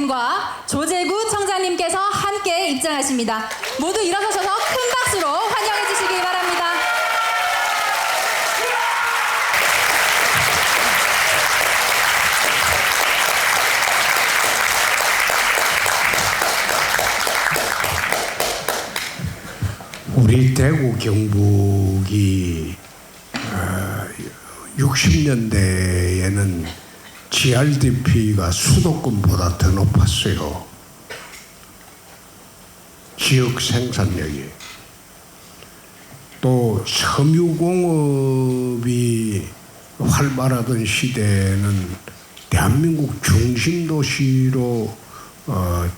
의원님과 조재구 청장님께서 함께 입장하십니다. 모두 일어서셔서 큰 박수로 환영해 주시기 바랍니다. 우리 대구 경북이 60년대에는 GRDP가 수도권보다 더 높았어요. 지역 생산력이. 또 섬유공업이 활발하던 시대에는 대한민국 중심도시로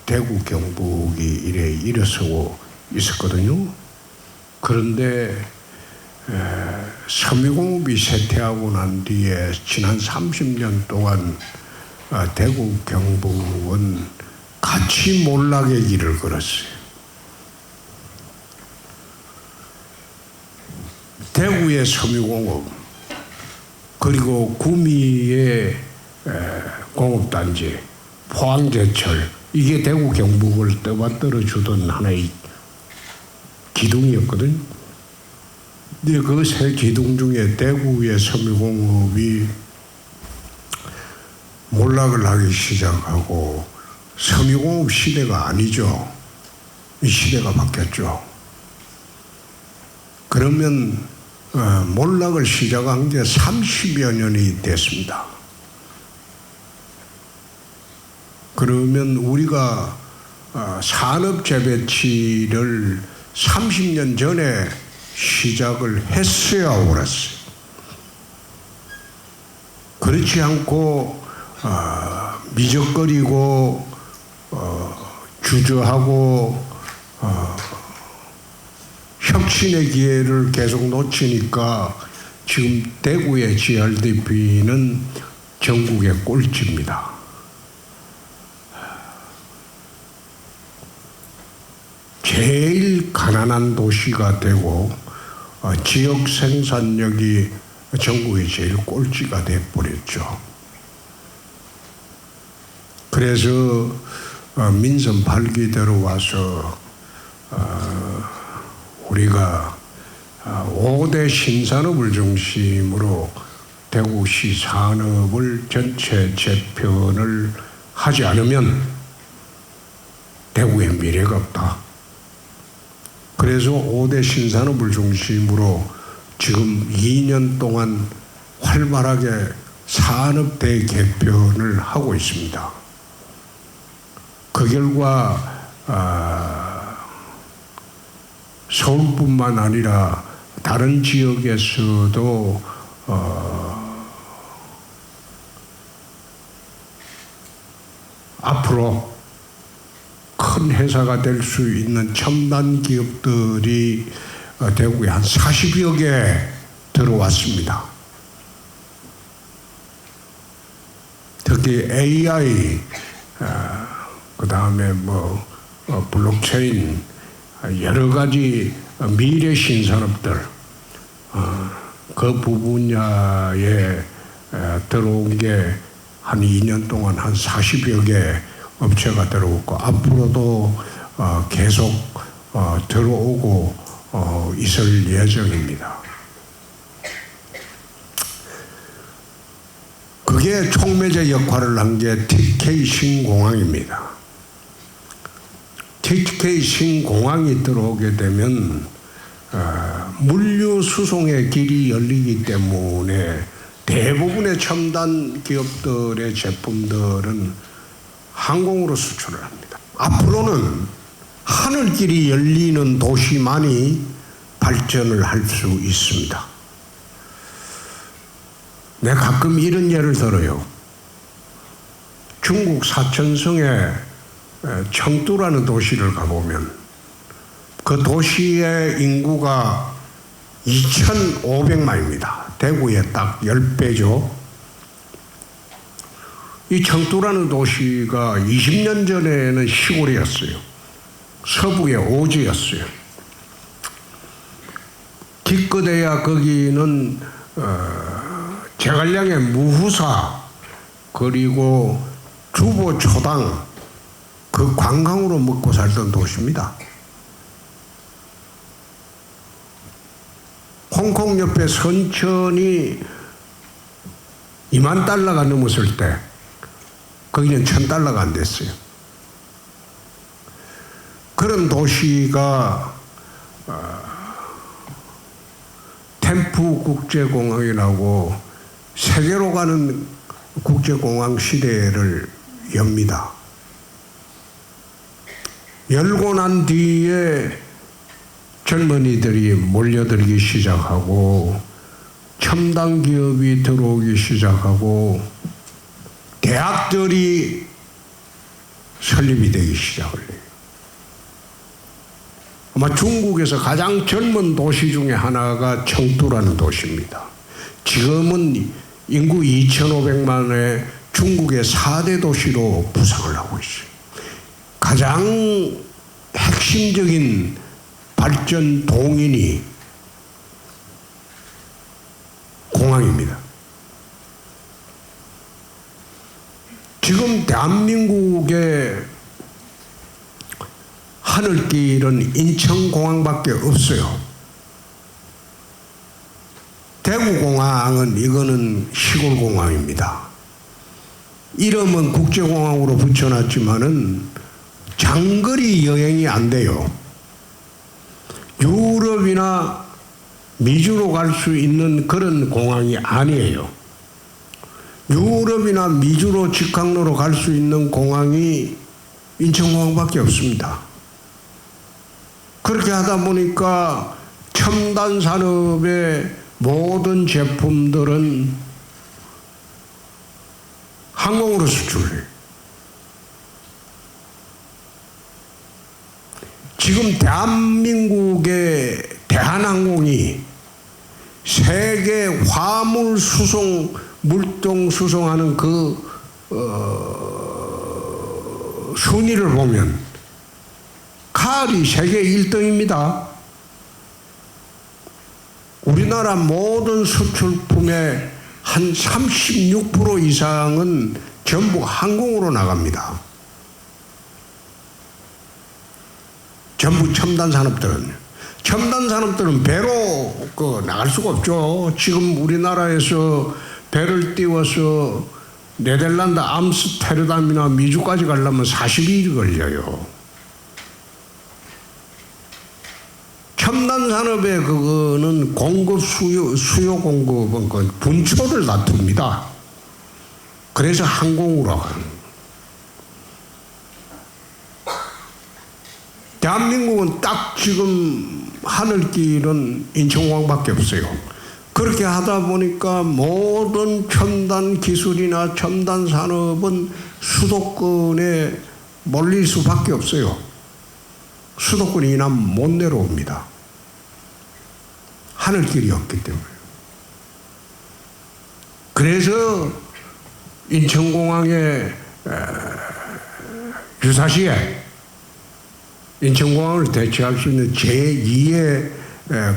대구 경북이 이래 일어서고 있었거든요. 그런데 섬유공업이 쇠퇴하고 난 뒤에 지난 30년 동안 대구 경북은 같이 몰락의 길을 걸었어요. 대구의 섬유공업 그리고 구미의 공업단지 포항제철 이게 대구 경북을 떠받들어 주던 하나의 기둥이었거든요. 근데 그 세 기둥 중에 대구의 섬유공업이 몰락을 하기 시작하고 섬유공업 시대가 아니죠. 이 시대가 바뀌었죠. 그러면 몰락을 시작한 게 30여 년이 됐습니다. 그러면 우리가 산업 재배치를 30년 전에 시작을 했어야 옳았어요. 그렇지 않고 미적거리고 주저하고 혁신의 기회를 계속 놓치니까 지금 대구의 GRDP는 전국의 꼴찌입니다. 제일 가난한 도시가 되고 지역 생산력이 전국의 제일 꼴찌가 돼버렸죠. 그래서 민선 8기 들어와서 우리가 5대 신산업을 중심으로 대구시 산업을 전체 재편을 하지 않으면 대구에 미래가 없다. 그래서 5대 신산업을 중심으로 지금 2년 동안 활발하게 산업 대개편을 하고 있습니다. 그 결과 서울뿐만 아니라 다른 지역에서도 앞으로 큰 회사가 될 수 있는 첨단 기업들이 대구에 한 40여 개 들어왔습니다. 특히 AI, 그 다음에 블록체인, 여러 가지 미래 신산업들, 그 부분야에 들어온 게 한 2년 동안 한 40여 개 업체가 들어오고 앞으로도 계속 들어오고 있을 예정입니다. 그게 촉매제 역할을 한 게 TK 신공항입니다. TK 신공항이 들어오게 되면 물류 수송의 길이 열리기 때문에 대부분의 첨단 기업들의 제품들은 항공으로 수출을 합니다. 앞으로는 하늘길이 열리는 도시만이 발전을 할 수 있습니다. 내가 가끔 이런 예를 들어요. 중국 사천성에 청두라는 도시를 가보면 그 도시의 인구가 2,500만입니다. 대구의 딱 10배죠. 이 청두라는 도시가 20년 전에는 시골이었어요. 서부의 오지였어요. 기껏해야 거기는 제갈량의 무후사 그리고 주보초당 그 관광으로 먹고 살던 도시입니다. 홍콩 옆에 선천이 2만 달러가 넘었을 때 거기는 1,000달러가 안 됐어요. 그런 도시가 템프 국제공항이라고 세계로 가는 국제공항 시대를 엽니다. 열고 난 뒤에 젊은이들이 몰려들기 시작하고 첨단 기업이 들어오기 시작하고 대학들이 설립이 되기 시작을 해요. 아마 중국에서 가장 젊은 도시 중에 하나가 청두라는 도시입니다. 지금은 인구 2,500만의 중국의 4대 도시로 부상을 하고 있어요. 가장 핵심적인 발전 동인이 공항입니다. 지금 대한민국의 하늘길은 인천공항밖에 없어요. 대구공항은 이거는 시골공항입니다. 이름은 국제공항으로 붙여놨지만은 장거리 여행이 안 돼요. 유럽이나 미주로 갈 수 있는 그런 공항이 아니에요. 유럽이나 미주로 직항로로 갈 수 있는 공항이 인천공항밖에 없습니다. 그렇게 하다 보니까 첨단 산업의 모든 제품들은 항공으로 수출해요. 지금 대한민국의 대한항공이 세계 화물 수송, 물동 수송하는 순위를 보면 칼이 세계 1등입니다. 우리나라 모든 수출품의 한 36% 이상은 전부 항공으로 나갑니다. 전부 첨단 산업들은. 첨단 산업들은 배로 나갈 수가 없죠. 지금 우리나라에서 배를 띄워서 네덜란드 암스테르담이나 미주까지 가려면 40일이 걸려요. 첨단 산업의 그거는 공급 수요 공급은 그 분초를 다툽니다. 그래서 항공으로 가는. 대한민국은 딱 지금 하늘길은 인천공항밖에 없어요. 그렇게 하다 보니까 모든 첨단 기술이나 첨단 산업은 수도권에 몰릴 수밖에 없어요. 수도권이 이남 못 내려옵니다. 하늘길이 없기 때문에. 그래서 인천공항에 유사시에 인천공항을 대체할 수 있는 제2의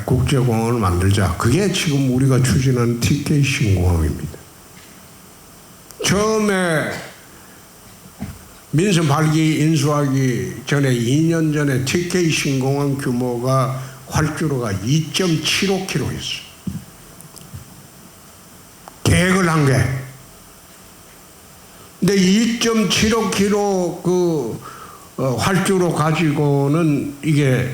국제공항을 만들자. 그게 지금 우리가 추진하는 TK 신공항입니다. 처음에 민선 8기 인수하기 전에 2년 전에 TK 신공항 규모가 활주로가 2.75km였어요. 계획을 한 게. 근데 2.75km 활주로 가지고는 이게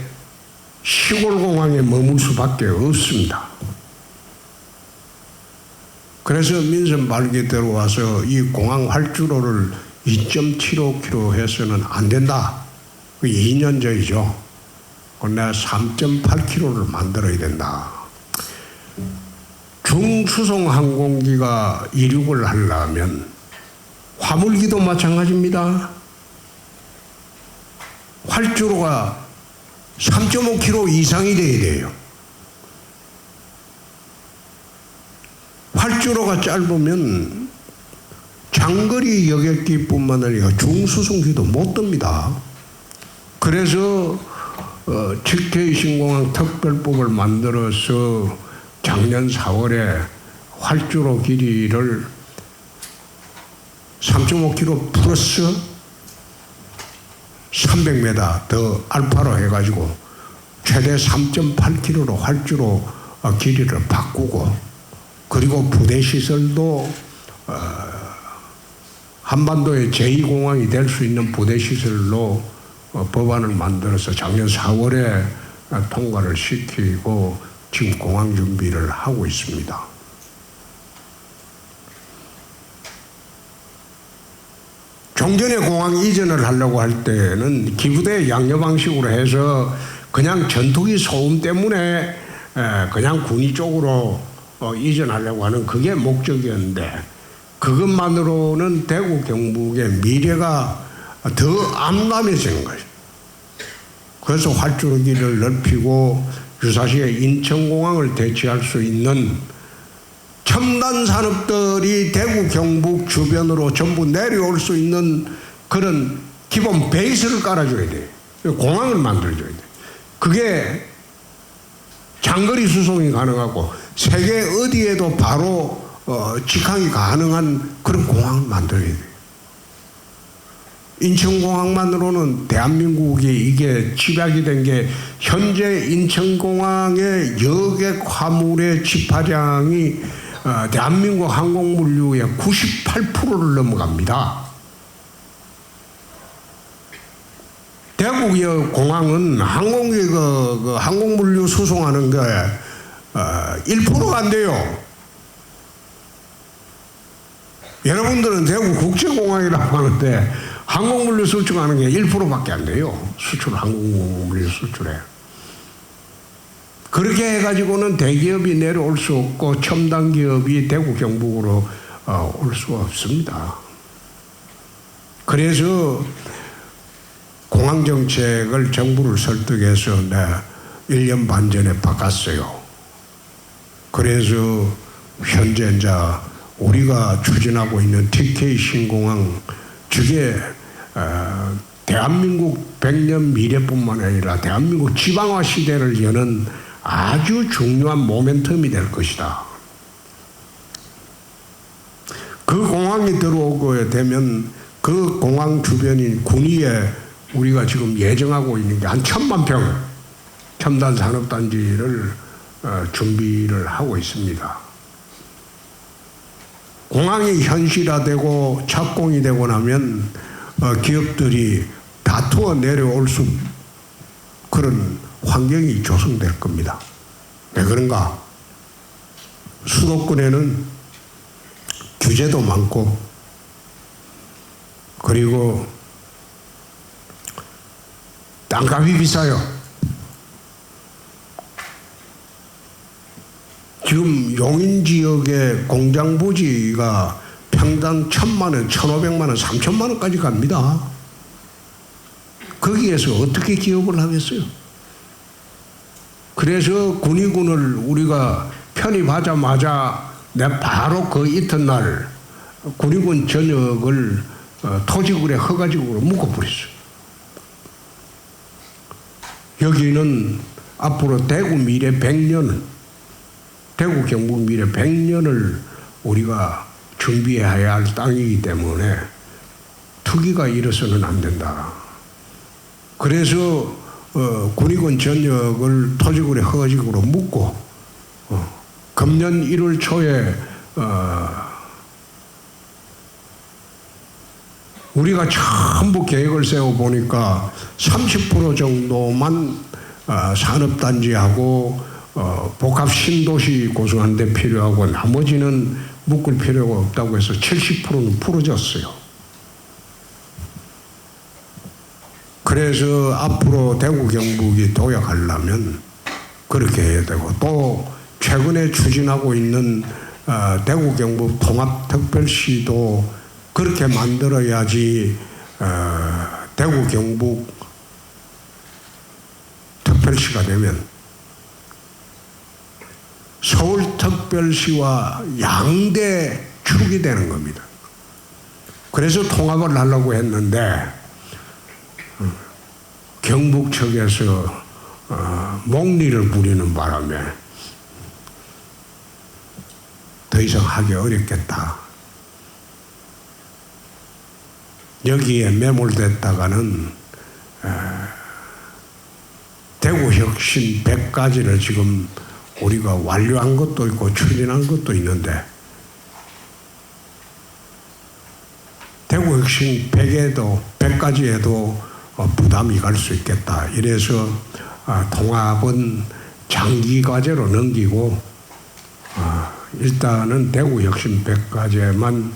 시골공항에 머물 수밖에 없습니다. 그래서 민선 발기 들어와서 이 공항 활주로를 2.75km 해서는 안 된다. 그 2년 전이죠. 내가 3.8km를 만들어야 된다. 중수송 항공기가 이륙을 하려면 화물기도 마찬가지입니다. 활주로가 3.5km 이상이 돼야 돼요. 활주로가 짧으면 장거리 여객기뿐만 아니라 중수송기도 못 뜹니다. 그래서 TK 신공항 특별법을 만들어서 작년 4월에 활주로 길이를 3.5km 플러스 300m 더 알파로 해가지고 최대 3.8km로 활주로 길이를 바꾸고, 그리고 부대 시설도 한반도의 제2공항이 될 수 있는 부대 시설로 법안을 만들어서 작년 4월에 통과를 시키고 지금 공항 준비를 하고 있습니다. 종전에 공항 이전을 하려고 할 때는 기부대 양녀 방식으로 해서 그냥 전투기 소음 때문에 그냥 군위 쪽으로 이전하려고 하는 그게 목적이었는데, 그것만으로는 대구 경북의 미래가 더 암담해지는 거예요. 그래서 활주로길을 넓히고 유사시에 인천공항을 대체할 수 있는 첨단 산업들이 대구 경북 주변으로 전부 내려올 수 있는 그런 기본 베이스를 깔아줘야 돼요. 공항을 만들어줘야 돼요. 그게 장거리 수송이 가능하고 세계 어디에도 바로 직항이 가능한 그런 공항을 만들어야 돼요. 인천공항만으로는 대한민국이 이게 집약이 된 게 현재 인천공항의 여객 화물의 집화량이 대한민국 항공물류의 98%를 넘어갑니다. 대구 공항은 항공물류 수송하는 게 1%가 안 돼요. 여러분들은 대구 국제공항이라고 하는데 항공물류 수출하는 게 1%밖에 안 돼요. 항공물류 수출에. 그렇게 해가지고는 대기업이 내려올 수 없고 첨단 기업이 대구 경북으로 올 수가 없습니다. 그래서 공항정책을 정부를 설득해서 1년 반 전에 바꿨어요. 그래서 현재 이제 우리가 추진하고 있는 TK 신공항, 저게 대한민국 100년 미래뿐만 아니라 대한민국 지방화 시대를 여는 아주 중요한 모멘텀이 될 것이다. 그 공항이 들어오게 되면 그 공항 주변인 군위에 우리가 지금 예정하고 있는 게 한 1000만 평 첨단 산업단지를 준비를 하고 있습니다. 공항이 현실화되고 착공이 되고 나면 기업들이 다투어 내려올 수 그런 환경이 조성될 겁니다. 왜 그런가? 수도권에는 규제도 많고, 그리고 땅값이 비싸요. 지금 용인 지역의 공장 부지가 평당 1000만 원, 1500만 원, 3000만 원까지 갑니다. 거기에서 어떻게 기업을 하겠어요? 그래서 군위군을 우리가 편입하자마자 바로 그 이튿날 군위군 전역을 토지거래 허가지구로 묶어버렸어요. 여기는 앞으로 대구 미래 100년, 대구 경북 미래 100년을 우리가 준비해야 할 땅이기 때문에 투기가 일어서는 안 된다. 그래서 군위군 전역을 토지거래 허가지구로 묶고 금년 1월 초에 우리가 전부 계획을 세워보니까 30% 정도만 산업단지하고 복합 신도시 고수하는 데 필요하고 나머지는 묶을 필요가 없다고 해서 70%는 풀어졌어요. 그래서 앞으로 대구 경북이 도약하려면 그렇게 해야 되고, 또 최근에 추진하고 있는 대구 경북 통합특별시도 그렇게 만들어야지 대구 경북 특별시가 되면 서울특별시와 양대 축이 되는 겁니다. 그래서 통합을 하려고 했는데 경북 측에서 목리를 부리는 바람에 더 이상 하기 어렵겠다. 여기에 매몰됐다가는 대구혁신 100가지를 지금 우리가 완료한 것도 있고 추진한 것도 있는데 대구혁신 100가지에도 부담이 갈 수 있겠다. 이래서 통합은 장기 과제로 넘기고 일단은 대구혁신 100가지에만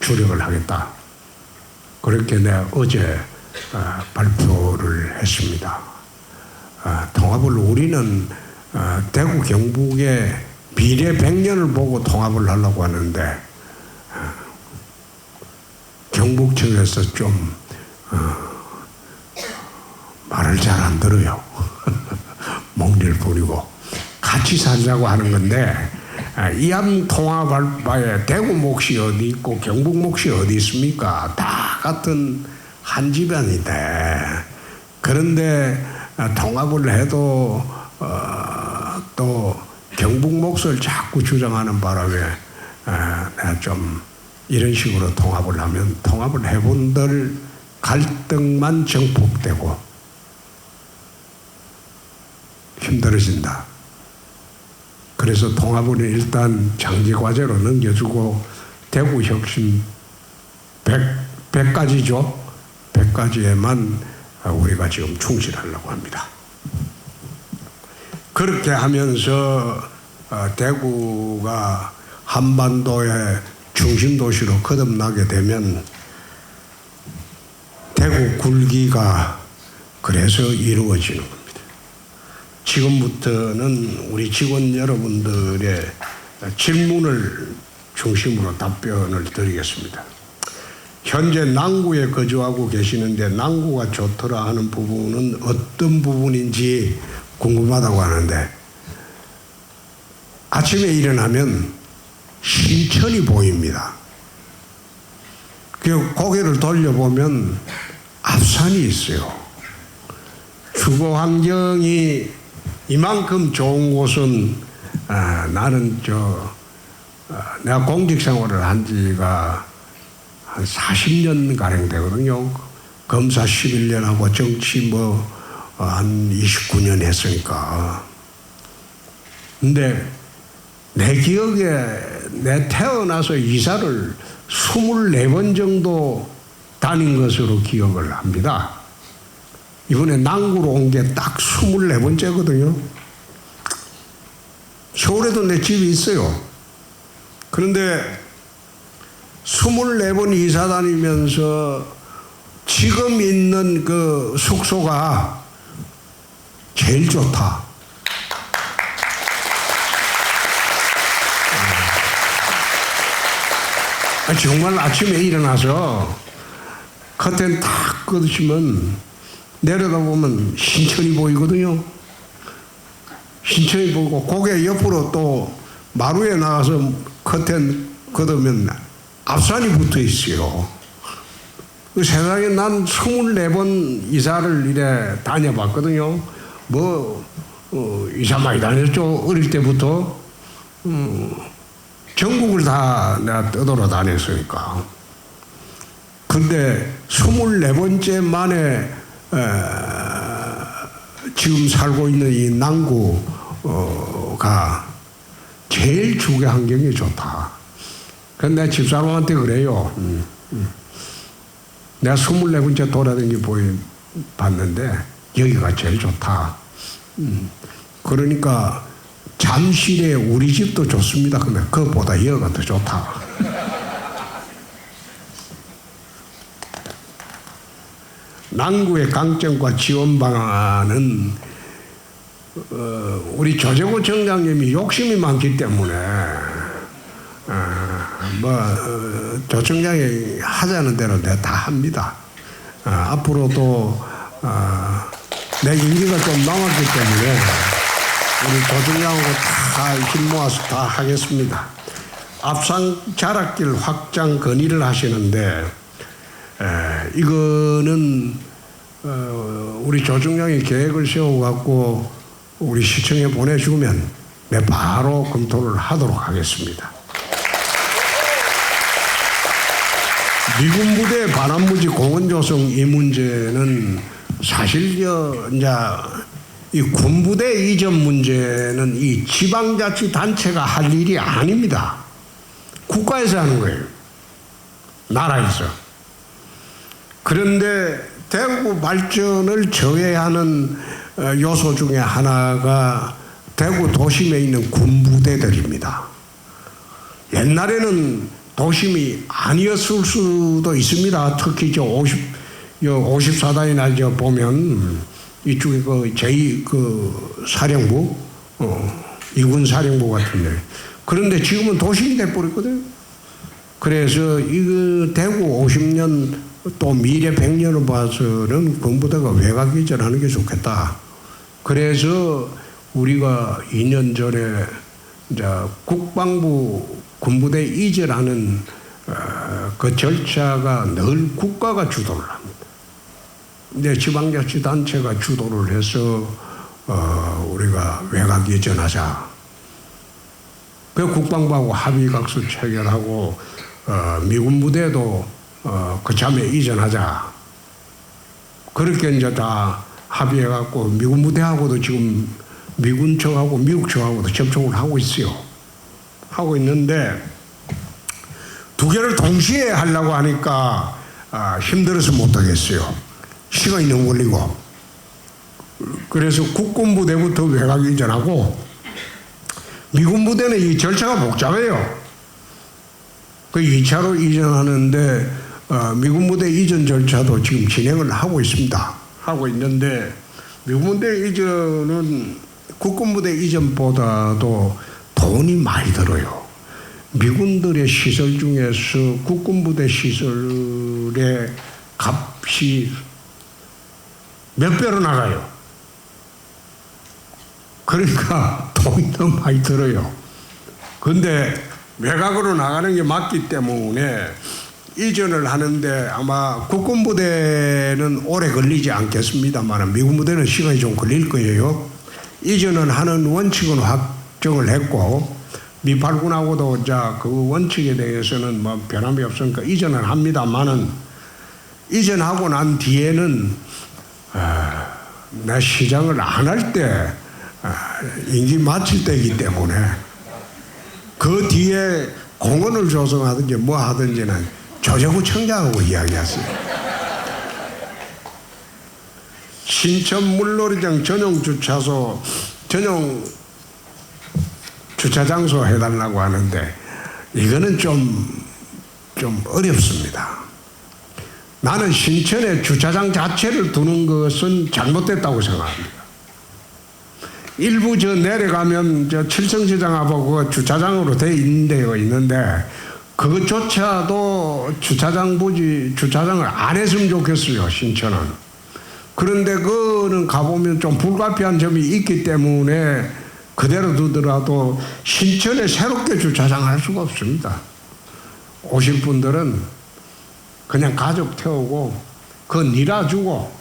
주력을 하겠다. 그렇게 내가 어제 발표를 했습니다. 통합을 우리는 대구 경북의 미래 100년을 보고 통합을 하려고 하는데 경북청에서 좀 말을 잘 안 들어요. 몽리를 부리고 같이 살자고 하는 건데 이암 통합할 바에 대구 몫이 어디 있고 경북 몫이 어디 있습니까? 다 같은 한 집안인데 그런데 통합을 해도 또 경북 몫을 자꾸 주장하는 바람에 내가 좀 이런 식으로 통합을 하면 통합을 해본들 갈등만 정폭되고 힘들어진다. 그래서 통합은 일단 장기 과제로 넘겨주고 대구혁신 100가지죠. 100가지에만 우리가 지금 충실하려고 합니다. 그렇게 하면서 대구가 한반도의 중심 도시로 거듭나게 되면 대구 굴기가 그래서 이루어지는 겁니다. 지금부터는 우리 직원 여러분들의 질문을 중심으로 답변을 드리겠습니다. 현재 남구에 거주하고 계시는데 남구가 좋더라 하는 부분은 어떤 부분인지 궁금하다고 하는데 아침에 일어나면 신천이 보입니다. 그 고개를 돌려보면 앞산이 있어요. 주거 환경이 이만큼 좋은 곳은 나는 내가 공직 생활을 한 지가 한 40년 가량 되거든요. 검사 11년 하고 정치 한 29년 했으니까. 근데 내 기억에 내 태어나서 이사를 24번 정도 다닌 것으로 기억을 합니다. 이번에 남구로 온 게 딱 24번째거든요. 서울에도 내 집이 있어요. 그런데 24번 이사 다니면서 지금 있는 그 숙소가 제일 좋다. 정말 아침에 일어나서 커튼 탁 걷으시면 내려다보면 신천이 보이거든요. 신천이 보이고 고개 옆으로 또 마루에 나가서 커튼 걷으면 앞산이 붙어 있어요. 그 세상에 난 24번 이사를 이래 다녀봤거든요. 이사 많이 다녔죠. 어릴 때부터. 전국을 다 내가 떠돌아다녔으니까. 근데 24번째 만에 지금 살고 있는 이 남구가 제일 주거 환경이 좋다. 근데 내 집사람한테 그래요. 내가 24번째 돌아다니 봤는데 여기가 제일 좋다. 그러니까 잠실에 우리 집도 좋습니다. 근데 그것보다 여기가 더 좋다. 남구의 강점과 지원 방안은 우리 조재구 청장님이 욕심이 많기 때문에 조 청장이 하자는 대로 내가 다 합니다. 앞으로도 내 임기가 좀 남았기 때문에 우리 조청장하고 다 힘 모아서 다 하겠습니다. 앞산 자락길 확장 건의를 하시는데 이거는 우리 조청장이 계획을 세워갖고 우리 시청에 보내주면 내 바로 검토를 하도록 하겠습니다. 미군 부대 반환무지 공원 조성 이 문제는 사실 이제 이 군부대 이전 문제는 이 지방자치단체가 할 일이 아닙니다. 국가에서 하는 거예요. 나라에서. 그런데 대구 발전을 저해하는 요소 중에 하나가 대구 도심에 있는 군부대들입니다. 옛날에는 도심이 아니었을 수도 있습니다. 특히 저 54단이나 보면 이쪽에 그 제2 사령부, 이군 사령부 같은데. 그런데 지금은 도심이 돼버렸거든요. 그래서 이 대구 50년 또 미래 100년을 봐서는 군부대가 외곽 이전하는 게 좋겠다. 그래서 우리가 2년 전에 이제 국방부 군부대 이전하는 그 절차가 늘 국가가 주도를 합니다. 근데 지방자치단체가 주도를 해서 우리가 외곽 이전하자. 그 국방부하고 합의각서 체결하고 미군 부대도 그참에 이전하자. 그렇게 이제 다 합의해갖고 미군 부대하고도 지금 미군 측하고 미국 측하고도 접촉을 하고 있어요. 하고 있는데 두 개를 동시에 하려고 하니까 힘들어서 못하겠어요. 시간이 너무 걸리고. 그래서 국군 부대부터 외곽 이전하고 미군 부대는 이 절차가 복잡해요. 그 2차로 이전하는데 미군 부대 이전 절차도 지금 진행을 하고 있습니다. 하고 있는데 미군 부대 이전은 국군 부대 이전보다도 돈이 많이 들어요. 미군들의 시설 중에서 국군 부대 시설의 값이 몇 배로 나가요. 그러니까 돈이 너무 많이 들어요. 근데 외곽으로 나가는 게 맞기 때문에 이전을 하는데 아마 국군 부대는 오래 걸리지 않겠습니다만 미군 부대는 시간이 좀 걸릴 거예요. 이전을 하는 원칙은 확정을 했고 미팔군하고도 그 원칙에 대해서는 뭐 변함이 없으니까 이전을 합니다만은 이전하고 난 뒤에는 내 시장을 안 할 때 임기 마칠 때이기 때문에 그 뒤에 공원을 조성하든지 뭐 하든지는 조정구청장하고 이야기했어요. 신천 물놀이장 전용 주차소 전용 주차장소 해달라고 하는데 이거는 좀 어렵습니다. 나는 신천에 주차장 자체를 두는 것은 잘못됐다고 생각합니다. 일부 내려가면 칠성시장하고 그 주차장으로 돼 있는 데가 있는데 그것조차도 주차장을 안 했으면 좋겠어요. 신천은. 그런데 그거는 가보면 좀 불가피한 점이 있기 때문에 그대로 두더라도 신천에 새롭게 주차장할 수가 없습니다. 오실 분들은 그냥 가족 태우고 그거 니라주고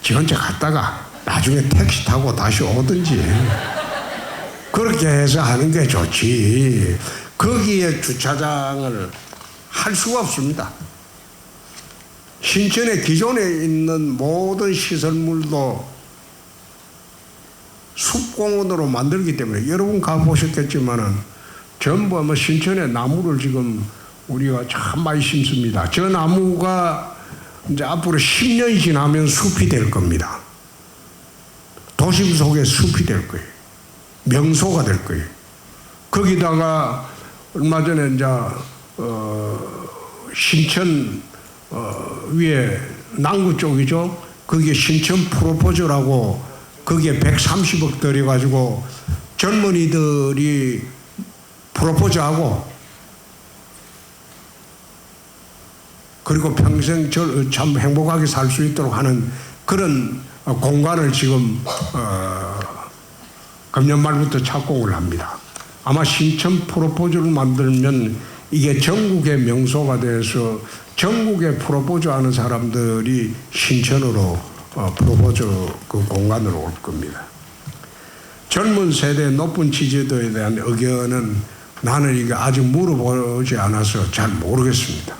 지 혼자 갔다가 나중에 택시 타고 다시 오든지 그렇게 해서 하는 게 좋지. 거기에 주차장을 할 수가 없습니다. 신천에 기존에 있는 모든 시설물도 숲공원으로 만들기 때문에 여러분 가보셨겠지만은 전부 아마 신천에 나무를 지금 우리가 참 많이 심습니다. 저 나무가 이제 앞으로 10년이 지나면 숲이 될 겁니다. 도심 속에 숲이 될 거예요. 명소가 될 거예요. 거기다가 얼마 전에 이제 신천 위에 남구 쪽이죠. 거기에 신천 프로포즈라고 거기에 130억 들여가지고 젊은이들이 프로포즈하고 그리고 평생 참 행복하게 살 수 있도록 하는 그런 공간을 지금 금년 말부터 착공을 합니다. 아마 신천 프로포즈를 만들면 이게 전국의 명소가 돼서 전국에 프로포즈 하는 사람들이 신천으로 프로포즈 그 공간으로 올 겁니다. 젊은 세대의 높은 지지도에 대한 의견은 나는 이게 아직 물어보지 않아서 잘 모르겠습니다.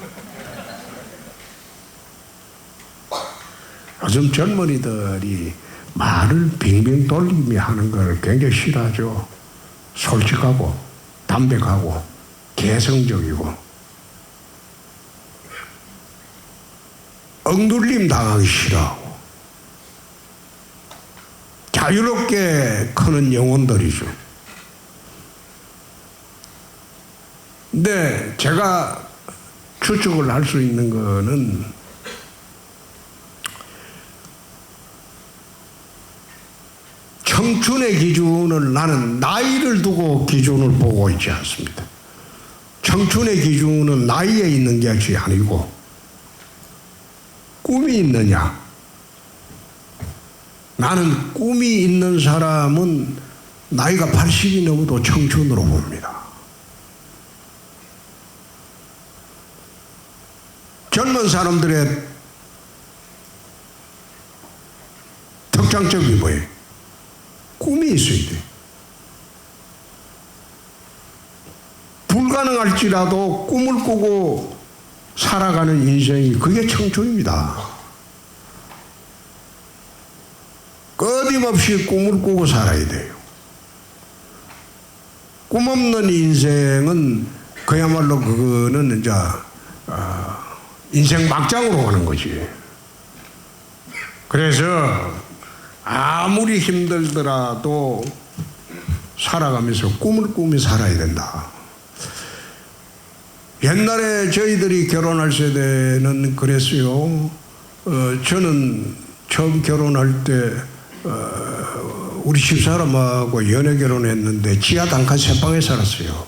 요즘 젊은이들이 말을 빙빙 돌리며 하는 걸 굉장히 싫어하죠. 솔직하고 담백하고 개성적이고 억눌림 당하기 싫어하고 자유롭게 크는 영혼들이죠. 근데 제가 추측을 할 수 있는 거는 청춘의 기준을 나는 나이를 두고 기준을 보고 있지 않습니다. 청춘의 기준은 나이에 있는 것이 아니고 꿈이 있느냐. 나는 꿈이 있는 사람은 나이가 80이 넘어도 청춘으로 봅니다. 젊은 사람들의 특장점이 뭐예요? 꿈이 있어야 돼. 불가능할지라도 꿈을 꾸고 살아가는 인생이 그게 청춘입니다. 끊임없이 꿈을 꾸고 살아야 돼요. 꿈 없는 인생은 그야말로 그거는 이제 인생 막장으로 가는 거지. 그래서 아무리 힘들더라도 살아가면서 꿈을 꾸며 살아야 된다. 옛날에 저희들이 결혼할 세대는 그랬어요. 저는 처음 결혼할 때 우리 집사람하고 연애 결혼했는데 지하 단칸 3방에 살았어요.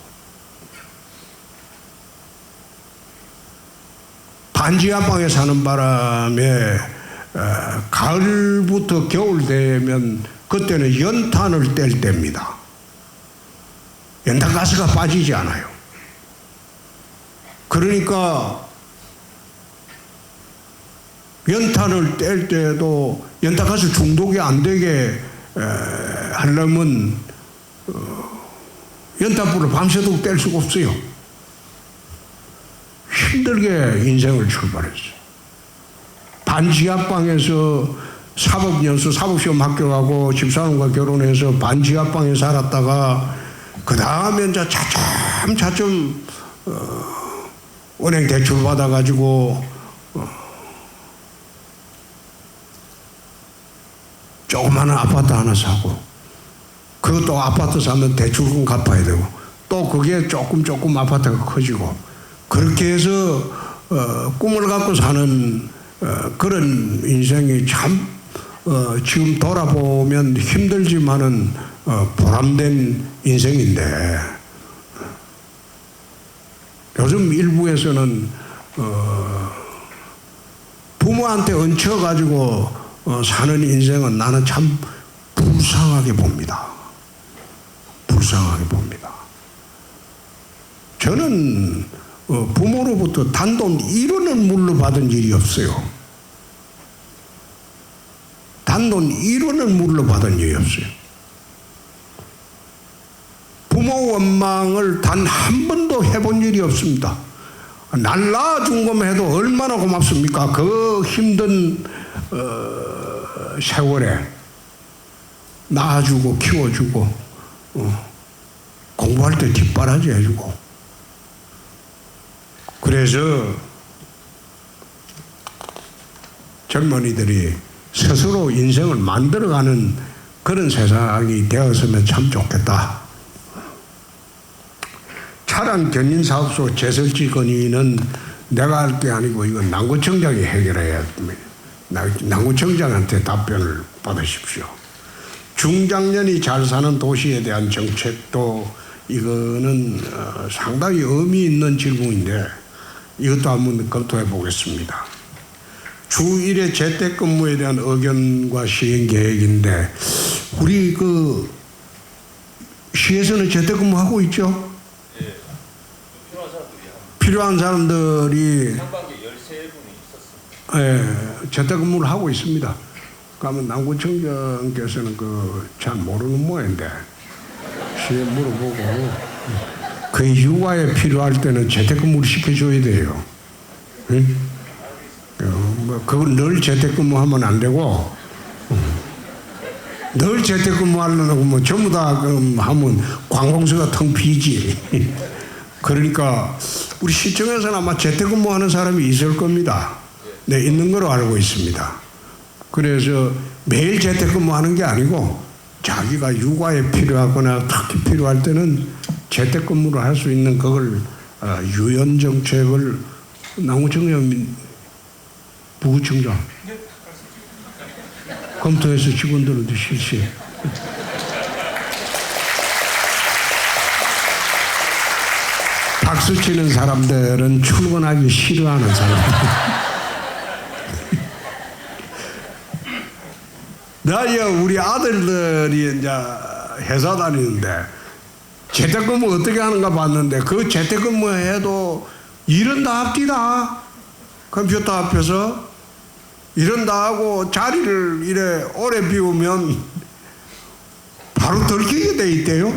반지하방에 사는 바람에 가을부터 겨울 되면 그때는 연탄을 뗄 때입니다. 연탄가스가 빠지지 않아요. 그러니까 연탄을 뗄 때도 연탄가스 중독이 안 되게 하려면 연탄불을 밤새도록 뗄 수가 없어요. 힘들게 인생을 출발했어요. 반지하방에서 사법시험 합격하고 집사람과 결혼해서 반지하방에 살았다가 그 다음에 이제 차츰 은행 대출 받아가지고 조그마한 아파트 하나 사고 그것도 아파트 사면 대출금 갚아야 되고 또 그게 조금 아파트가 커지고 그렇게 해서 꿈을 갖고 사는 그런 인생이 참 지금 돌아보면 힘들지만은 보람된 인생인데 요즘 일부에서는 부모한테 얹혀가지고 사는 인생은 나는 참 불쌍하게 봅니다. 불쌍하게 봅니다. 저는 부모로부터 단돈 1원을 물러받은 일이 없어요. 단돈 1원을 물러받은 일이 없어요. 부모 원망을 단 한 번도 해본 일이 없습니다. 날 낳아준 것만 해도 얼마나 고맙습니까? 그 힘든 세월에 낳아주고 키워주고 공부할 때 뒷바라지 해주고 그래서 젊은이들이 스스로 인생을 만들어가는 그런 세상이 되었으면 참 좋겠다. 차량 견인사업소 제설지 건의는 내가 할 게 아니고 이건 남구청장이 해결해야 됩니다. 남구청장한테 답변을 받으십시오. 중장년이 잘 사는 도시에 대한 정책도 이거는 상당히 의미 있는 질문인데 이것도 한번 검토해 보겠습니다. 주 1회 재택근무에 대한 의견과 시행 계획인데 우리 그 시에서는 재택근무하고 있죠? 예, 필요한 사람들이 상반기 13분이 있었습니다. 예, 재택근무를 하고 있습니다. 그러면 남구청장께서는 잘 모르는 모양인데 시에 물어보고 그 휴가에 필요할 때는 재택근무를 시켜줘야 돼요. 응? 그건 늘 재택근무하면 안 되고, 늘 재택근무하려고 뭐 전부 다 하면 관공서가 텅 비지. 그러니까 우리 시청에서는 아마 재택근무하는 사람이 있을 겁니다. 네, 있는 걸로 알고 있습니다. 그래서 매일 재택근무하는 게 아니고 자기가 육아에 필요하거나 특히 필요할 때는 재택근무를 할 수 있는 그걸 유연 정책을 남구청장 부구청장 검토해서 직원들한테 실시해. 박수 치는 사람들은 출근하기 싫어하는 사람들. 나야 우리 아들들이 이제 회사 다니는데 재택근무 어떻게 하는가 봤는데 그 재택근무해도 일은 다 합디다. 컴퓨터 앞에서 일은 다 하고 자리를 이래 오래 비우면 바로 들키게 돼 있대요.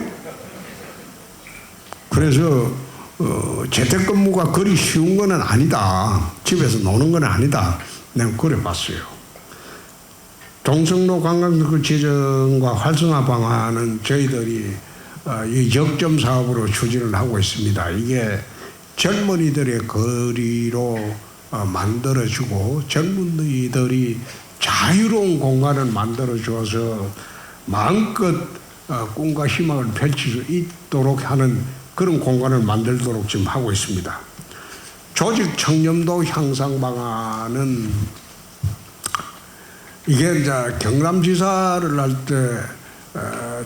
그래서 재택근무가 그리 쉬운 건 아니다. 집에서 노는 건 아니다. 내가 그래 봤어요. 동성로 관광특구 지정과 활성화 방안은 저희들이 이 역점 사업으로 추진을 하고 있습니다. 이게 젊은이들의 거리로 만들어주고 젊은이들이 자유로운 공간을 만들어줘서 마음껏 꿈과 희망을 펼칠 수 있도록 하는 그런 공간을 만들도록 지금 하고 있습니다. 조직 청렴도 향상 방안은 이게 이제 경남지사를 할 때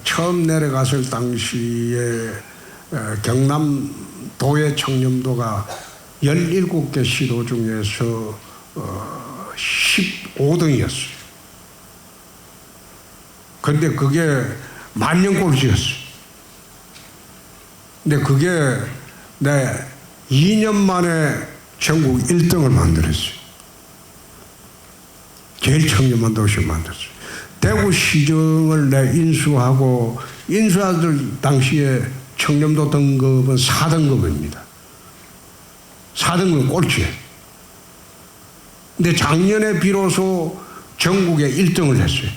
처음 내려갔을 당시에 경남도의 청렴도가 17개 시도 중에서 15등이었어요. 근데 그게 만년꼴찌였어요. 근데 그게 내 2년 만에 전국 1등을 만들었어요. 제일 청렴한 도시를 만들었어요. 대구시정을 내 인수하고 인수하던 당시에 청렴도 등급은 4등급입니다. 4등급 꼴찌예요. 근데 작년에 비로소 전국에 1등을 했어요.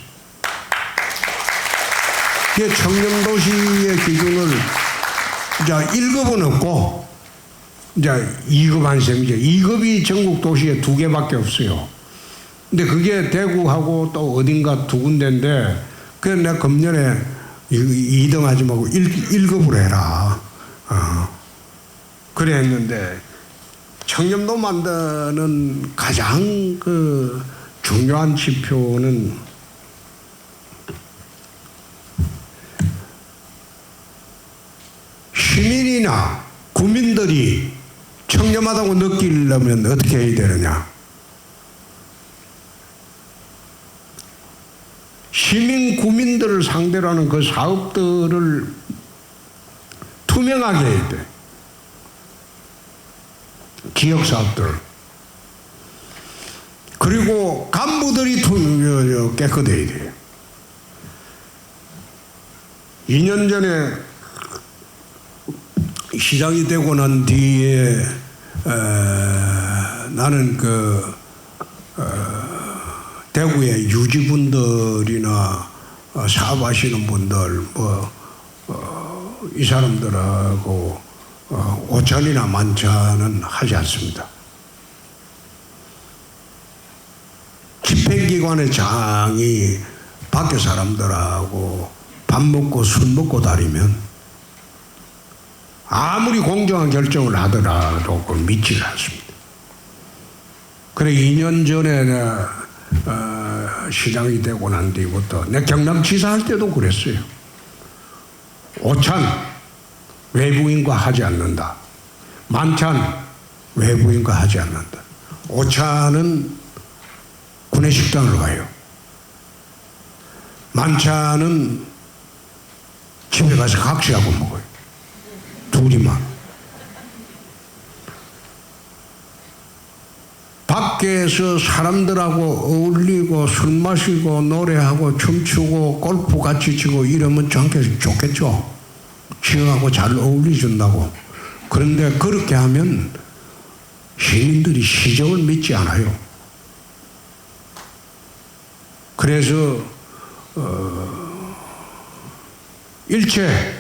이게 청렴도시의 기준을 이제 1급은 없고 이제 2급 한 셈이죠. 2급이 전국 도시에 2개밖에 없어요. 근데 그게 대구하고 또 어딘가 2군데인데 그래서 내가 금년에 2등 하지 말고 1급으로 해라. 그래 했는데 청렴도 만드는 가장 그 중요한 지표는 시민이나 국민들이 청렴하다고 느끼려면 어떻게 해야 되느냐. 시민 국민들을 상대로 하는 그 사업들을 투명하게 해야 돼. 지역 사업들. 그리고 간부들이 깨끗해야 돼. 2년 전에 시장이 되고 난 뒤에 나는 대구의 유지분들이나 사업하시는 분들 이 사람들하고 오찬이나 만찬은 하지 않습니다. 집행기관의 장이 밖에 사람들하고 밥 먹고 술 먹고 다니면 아무리 공정한 결정을 하더라도 그걸 믿지 않습니다. 그래 2년 전에 시장이 되고 난 뒤부터 내 경남지사 할 때도 그랬어요. 오찬 외부인과 하지 않는다. 만찬 외부인과 하지 않는다. 오찬은 구내식당을 가요. 만찬은 집에 가서 각시하고 먹어요. 둘이만. 밖에서 사람들하고 어울리고 술 마시고 노래하고 춤추고 골프 같이 치고 이러면 좋겠죠. 지역하고 잘 어울려준다고. 그런데 그렇게 하면 시민들이 시정을 믿지 않아요. 그래서 일체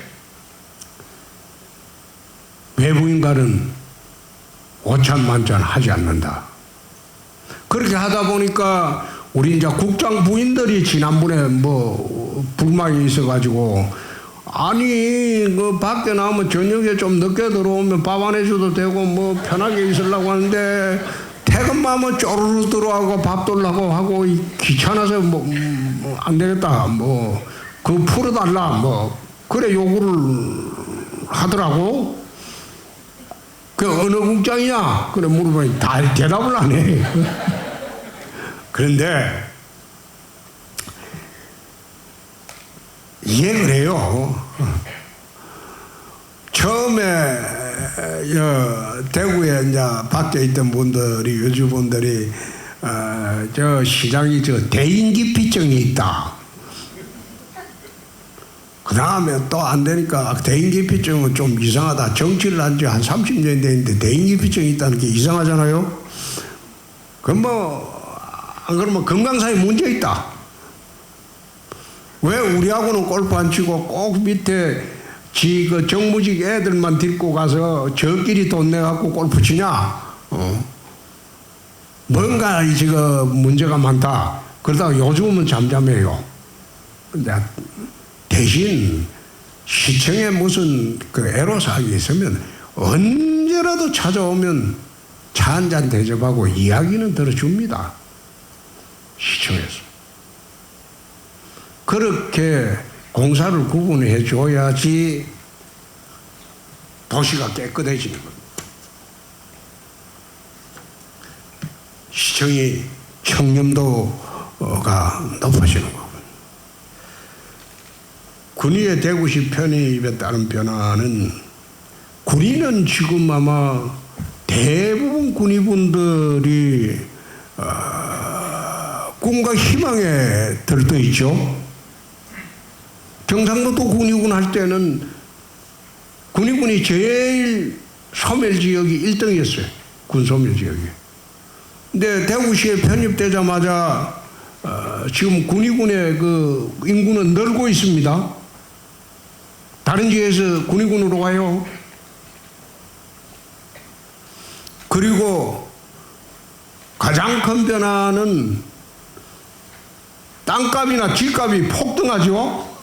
외부인과는 오찬만찬 하지 않는다. 그렇게 하다 보니까 우리 이제 국장 부인들이 지난번에 뭐 불만이 있어가지고 아니 그 밖에 나오면 저녁에 좀 늦게 들어오면 밥 안 해줘도 되고 뭐 편하게 있으려고 하는데 퇴근만 하면 쪼르르 들어가고 밥 돌라고 하고 귀찮아서 뭐 안 되겠다 뭐 그거 풀어달라 뭐 그래 요구를 하더라고. 그 어느 국장이냐 그래 물어보니 다 대답을 안 해. 그런데 이게 그래요. 처음에 대구에 이제 밖에 있던 분들이 여주분들이 저 시장이 저 대인기피증이 있다. 그 다음에 또 안 되니까 대인기피증은 좀 이상하다. 정치를 한 지 한 30년 됐는데 대인기피증이 있다는 게 이상하잖아요. 그럼 뭐 안 그러면 건강상에 문제 있다. 왜 우리하고는 골프 안 치고 꼭 밑에 그 정무직 애들만 데리고 가서 저끼리 돈 내갖고 골프 치냐? 뭔가 지금 문제가 많다. 그러다가 요즘은 잠잠해요. 근데 대신 시청에 무슨 그 애로사항이 있으면 언제라도 찾아오면 차 한잔 대접하고 이야기는 들어줍니다. 시청에서. 그렇게 공사를 구분해 줘야지 도시가 깨끗해지는 겁니다. 시청이 청렴도가 높아지는 거고. 군위의 대구시 편입에 따른 변화는 군위는 지금 아마 대부분 군위분들이 꿈과 희망에 들떠 있죠. 경상도도 군위군 할 때는 군위군이 제일 소멸 지역이 1등이었어요. 군소멸 지역이. 근데 대구시에 편입되자마자 지금 군위군의 그 인구는 늘고 있습니다. 다른 지역에서 군위군으로 가요. 그리고 가장 큰 변화는 땅값이나 집값이 폭등하죠.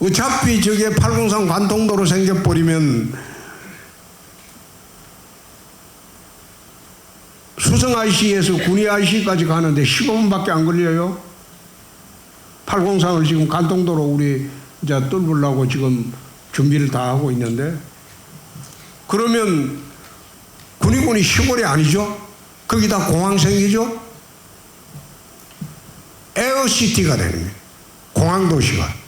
어차피 저게 803 관통도로 생겨버리면 수성 IC에서 군위 IC까지 가는데 15분밖에 안 걸려요. 803을 지금 관통도로 우리 이제 뚫으려고 지금 준비를 다 하고 있는데, 그러면 군위군이 시골이 아니죠. 거기다 공항 생기죠. 에어시티가 되는 거예요. 공항도시가.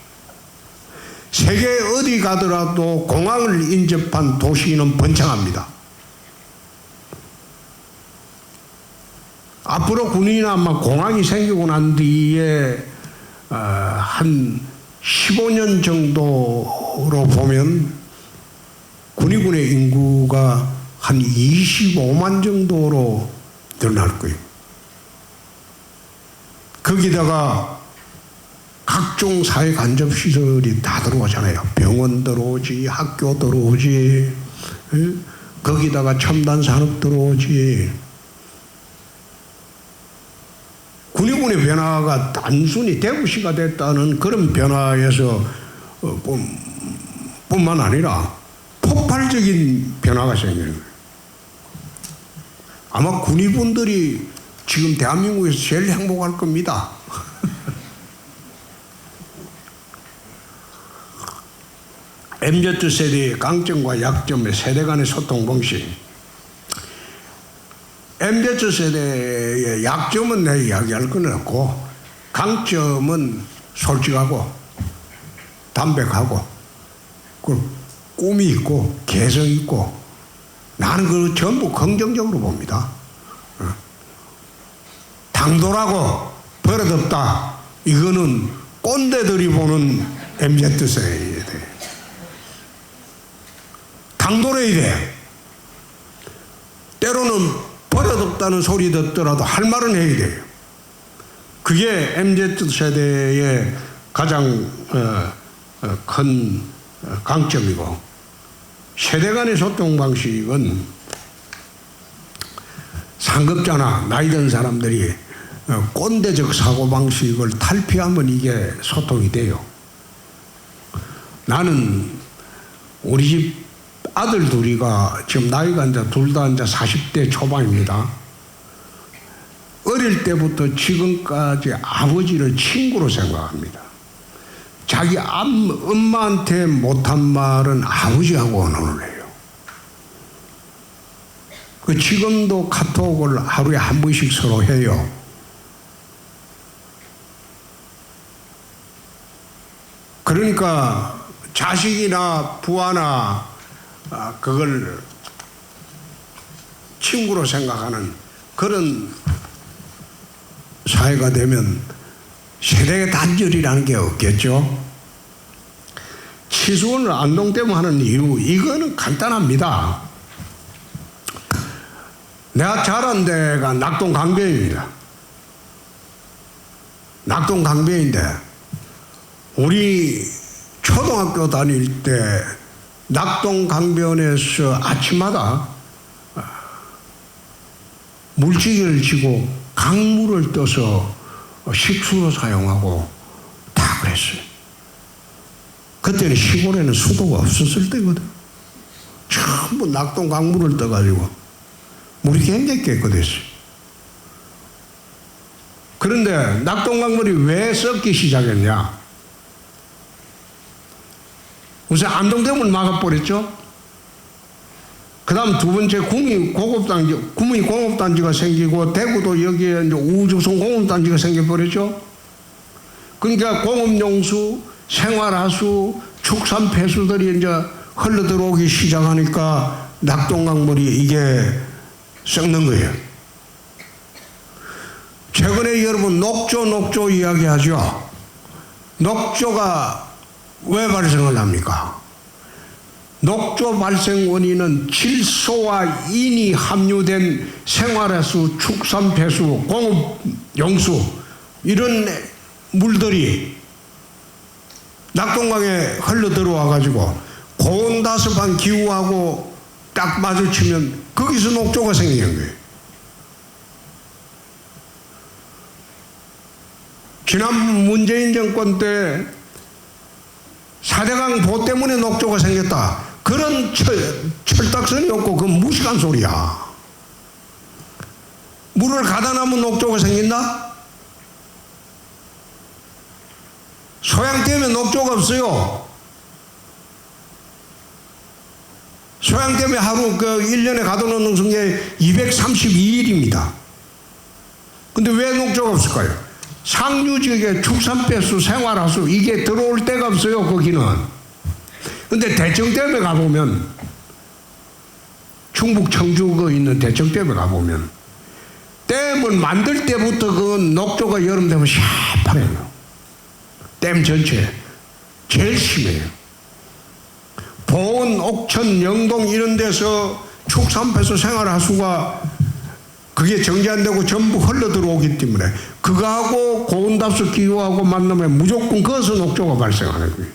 세계 어디 가더라도 공항을 인접한 도시는 번창합니다. 앞으로 군인은 아마 공항이 생기고 난 뒤에 한 15년 정도로 보면 군위군의 인구가 한 25만 정도로 늘어날 거예요. 거기다가 각종 사회 간접 시설이 다 들어오잖아요. 병원 들어오지, 학교 들어오지, 거기다가 첨단 산업 들어오지. 군위군의 변화가 단순히 대구시가 됐다는 그런 변화에서 뿐만 아니라 폭발적인 변화가 생기는 거예요. 아마 군위분들이 지금 대한민국에서 제일 행복할 겁니다. MZ세대의 강점과 약점의 세대 간의 소통 방식. MZ세대의 약점은 내 이야기할 건 없고, 강점은 솔직하고 담백하고 꿈이 있고 개성 있고, 나는 그걸 전부 긍정적으로 봅니다. 당돌하고 버릇없다, 이거는 꼰대들이 보는 MZ세대에 대해. 당돌해야 돼. 때로는 버릇없다는 소리 듣더라도 할 말은 해야 돼요. 그게 MZ 세대의 가장 큰 강점이고, 세대 간의 소통 방식은 상급자나 나이 든 사람들이 꼰대적 사고방식을 탈피하면 이게 소통이 돼요. 나는 우리 집 아들 둘이가 지금 나이가 이제 둘 다 이제 40대 초반입니다. 어릴 때부터 지금까지 아버지를 친구로 생각합니다. 자기 엄마한테 못한 말은 아버지하고 언어를 해요. 그 지금도 카톡을 하루에 한 번씩 서로 해요. 그러니까 자식이나 부하나 그걸 친구로 생각하는 그런 사회가 되면 세대 단절이라는 게 없겠죠. 치수원을 안동댐 하는 이유, 이거는 간단합니다. 내가 자란 데가 낙동 강변입니다. 낙동 강변인데 우리 초등학교 다닐 때 낙동 강변에서 아침마다 물지개를 지고 강물을 떠서 식수로 사용하고 다 그랬어요. 그때는 시골에는 수도가 없었을 때거든. 전부 낙동 강물을 떠가지고 물이 굉장히 깨끗했어요. 그런데 낙동 강물이 왜 썩기 시작했냐? 우선 안동댐을 막아버렸죠. 그 다음 두 번째 구미 공업단지가 생기고, 대구도 여기에 이제 우주선 공업단지가 생겨버렸죠. 그러니까 공업용수, 생활하수, 축산폐수들이 이제 흘러 들어오기 시작하니까 낙동강물이 이게 썩는 거예요. 최근에 여러분 녹조 이야기하죠. 녹조가 왜 발생을 합니까? 녹조 발생 원인은 질소와 인이 함유된 생활하수, 축산폐수, 공업용수 이런 물들이 낙동강에 흘러 들어와 가지고 고온다습한 기후하고 딱 마주치면 거기서 녹조가 생기는 거예요. 지난 문재인 정권 때 4대강 보 때문에 녹조가 생겼다. 그런 철딱선이 없고 그건 무식한 소리야. 물을 가다 놓으면 녹조가 생긴다? 소양댐에 녹조가 없어요. 소양댐에 하루 1년에 가둬놓는 게 232일입니다. 근데 왜 녹조가 없을까요? 상류지역에 축산폐수, 생활하수 이게 들어올 데가 없어요. 거기는. 근데 대청댐에 가보면, 충북 청주에 있는 대청댐에 가보면 댐을 만들 때부터 그 녹조가 여름 되면 새파래요. 댐 전체 제일 심해요. 보은, 옥천, 영동 이런 데서 축산폐수, 생활하수가 그게 정지 안 되고 전부 흘러 들어오기 때문에 그거하고 고온답수 기후하고 만나면 무조건 거기서 녹조가 발생하는 거예요.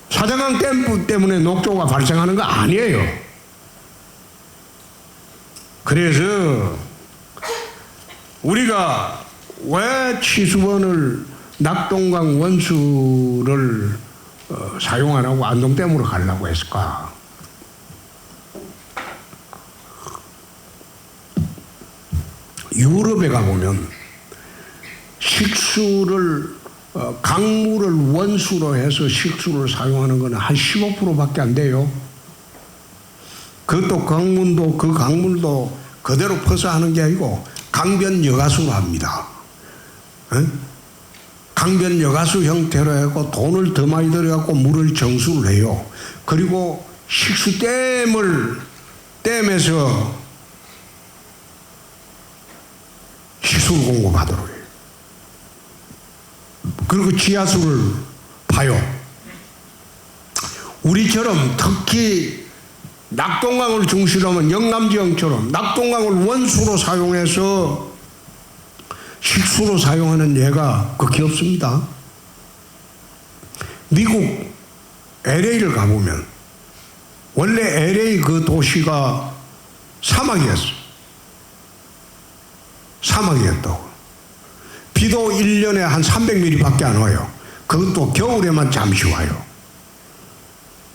사대강 댐 때문에 녹조가 발생하는 거 아니에요. 그래서 우리가 왜 치수원을 낙동강 원수를 사용 안 하고 안동댐으로 가려고 했을까? 유럽에 가보면 식수를 강물을 원수로 해서 식수를 사용하는 것은 한 15%밖에 안 돼요. 그것도 그 강물도 그대로 퍼서 하는 게 아니고 강변 여가수로 합니다. 강변 여가수 형태로 해서 돈을 더 많이 들여갖고 물을 정수를 해요. 그리고 댐에서 식수를 공급하도록 해요. 그리고 지하수를 파요. 우리처럼 특히 낙동강을 중시로 하면 영남지형처럼 낙동강을 원수로 사용해서 식수로 사용하는 예가 극히 없습니다. 미국 LA를 가보면 원래 LA 그 도시가 사막이었어요. 사막이었다고. 비도 1년에 한 300mm밖에 안 와요. 그것도 겨울에만 잠시 와요.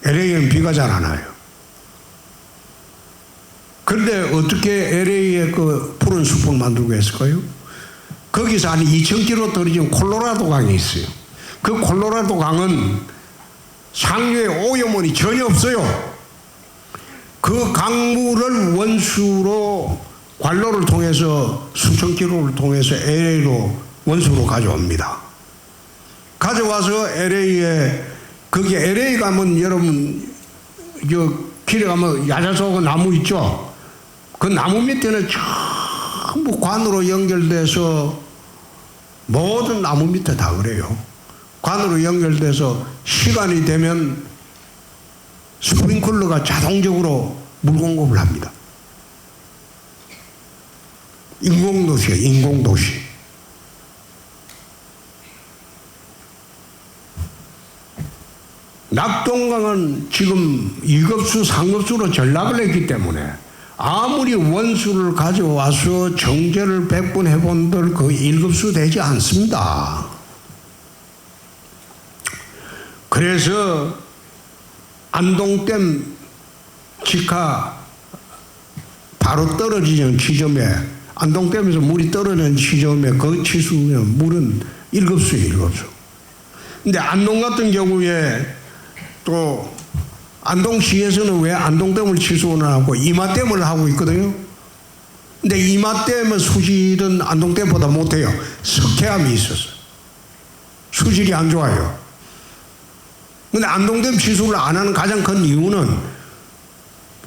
LA에는 비가 잘 안 와요. 그런데 어떻게 LA에 그 푸른 숲을 만들고 했을까요? 거기서 한 2,000km 떨어진 콜로라도 강이 있어요. 그 콜로라도 강은 상류에 오염원이 전혀 없어요. 그 강물을 원수로 관로를 통해서 수천 킬로를 통해서 LA로 원수로 가져옵니다. 가져와서 LA에 거기 LA 가면 여러분 길에 가면 야자수 나무 있죠? 그 나무 밑에는 전부 관으로 연결돼서 모든 나무 밑에 다 그래요. 관으로 연결돼서 시간이 되면 스프링클러가 자동적으로 물 공급을 합니다. 인공도시예요. 인공도시. 낙동강은 지금 2급수, 3급수로 전락을 했기 때문에 아무리 원수를 가져와서 정제를 100번 해본들 그 1급수 되지 않습니다. 그래서 안동댐 직하 바로 떨어지는 지점에 안동댐에서 물이 떨어지는 지점에 그 치수면 물은 1급수예요. 1급수. 근데 안동 같은 경우에 또 안동시에서는 왜 안동댐을 취소를 하고 이마댐을 하고 있거든요. 근데 이마댐의 수질은 안동댐보다 못해요. 석회암이 있어서 수질이 안 좋아요. 근데 안동댐 취소를 안 하는 가장 큰 이유는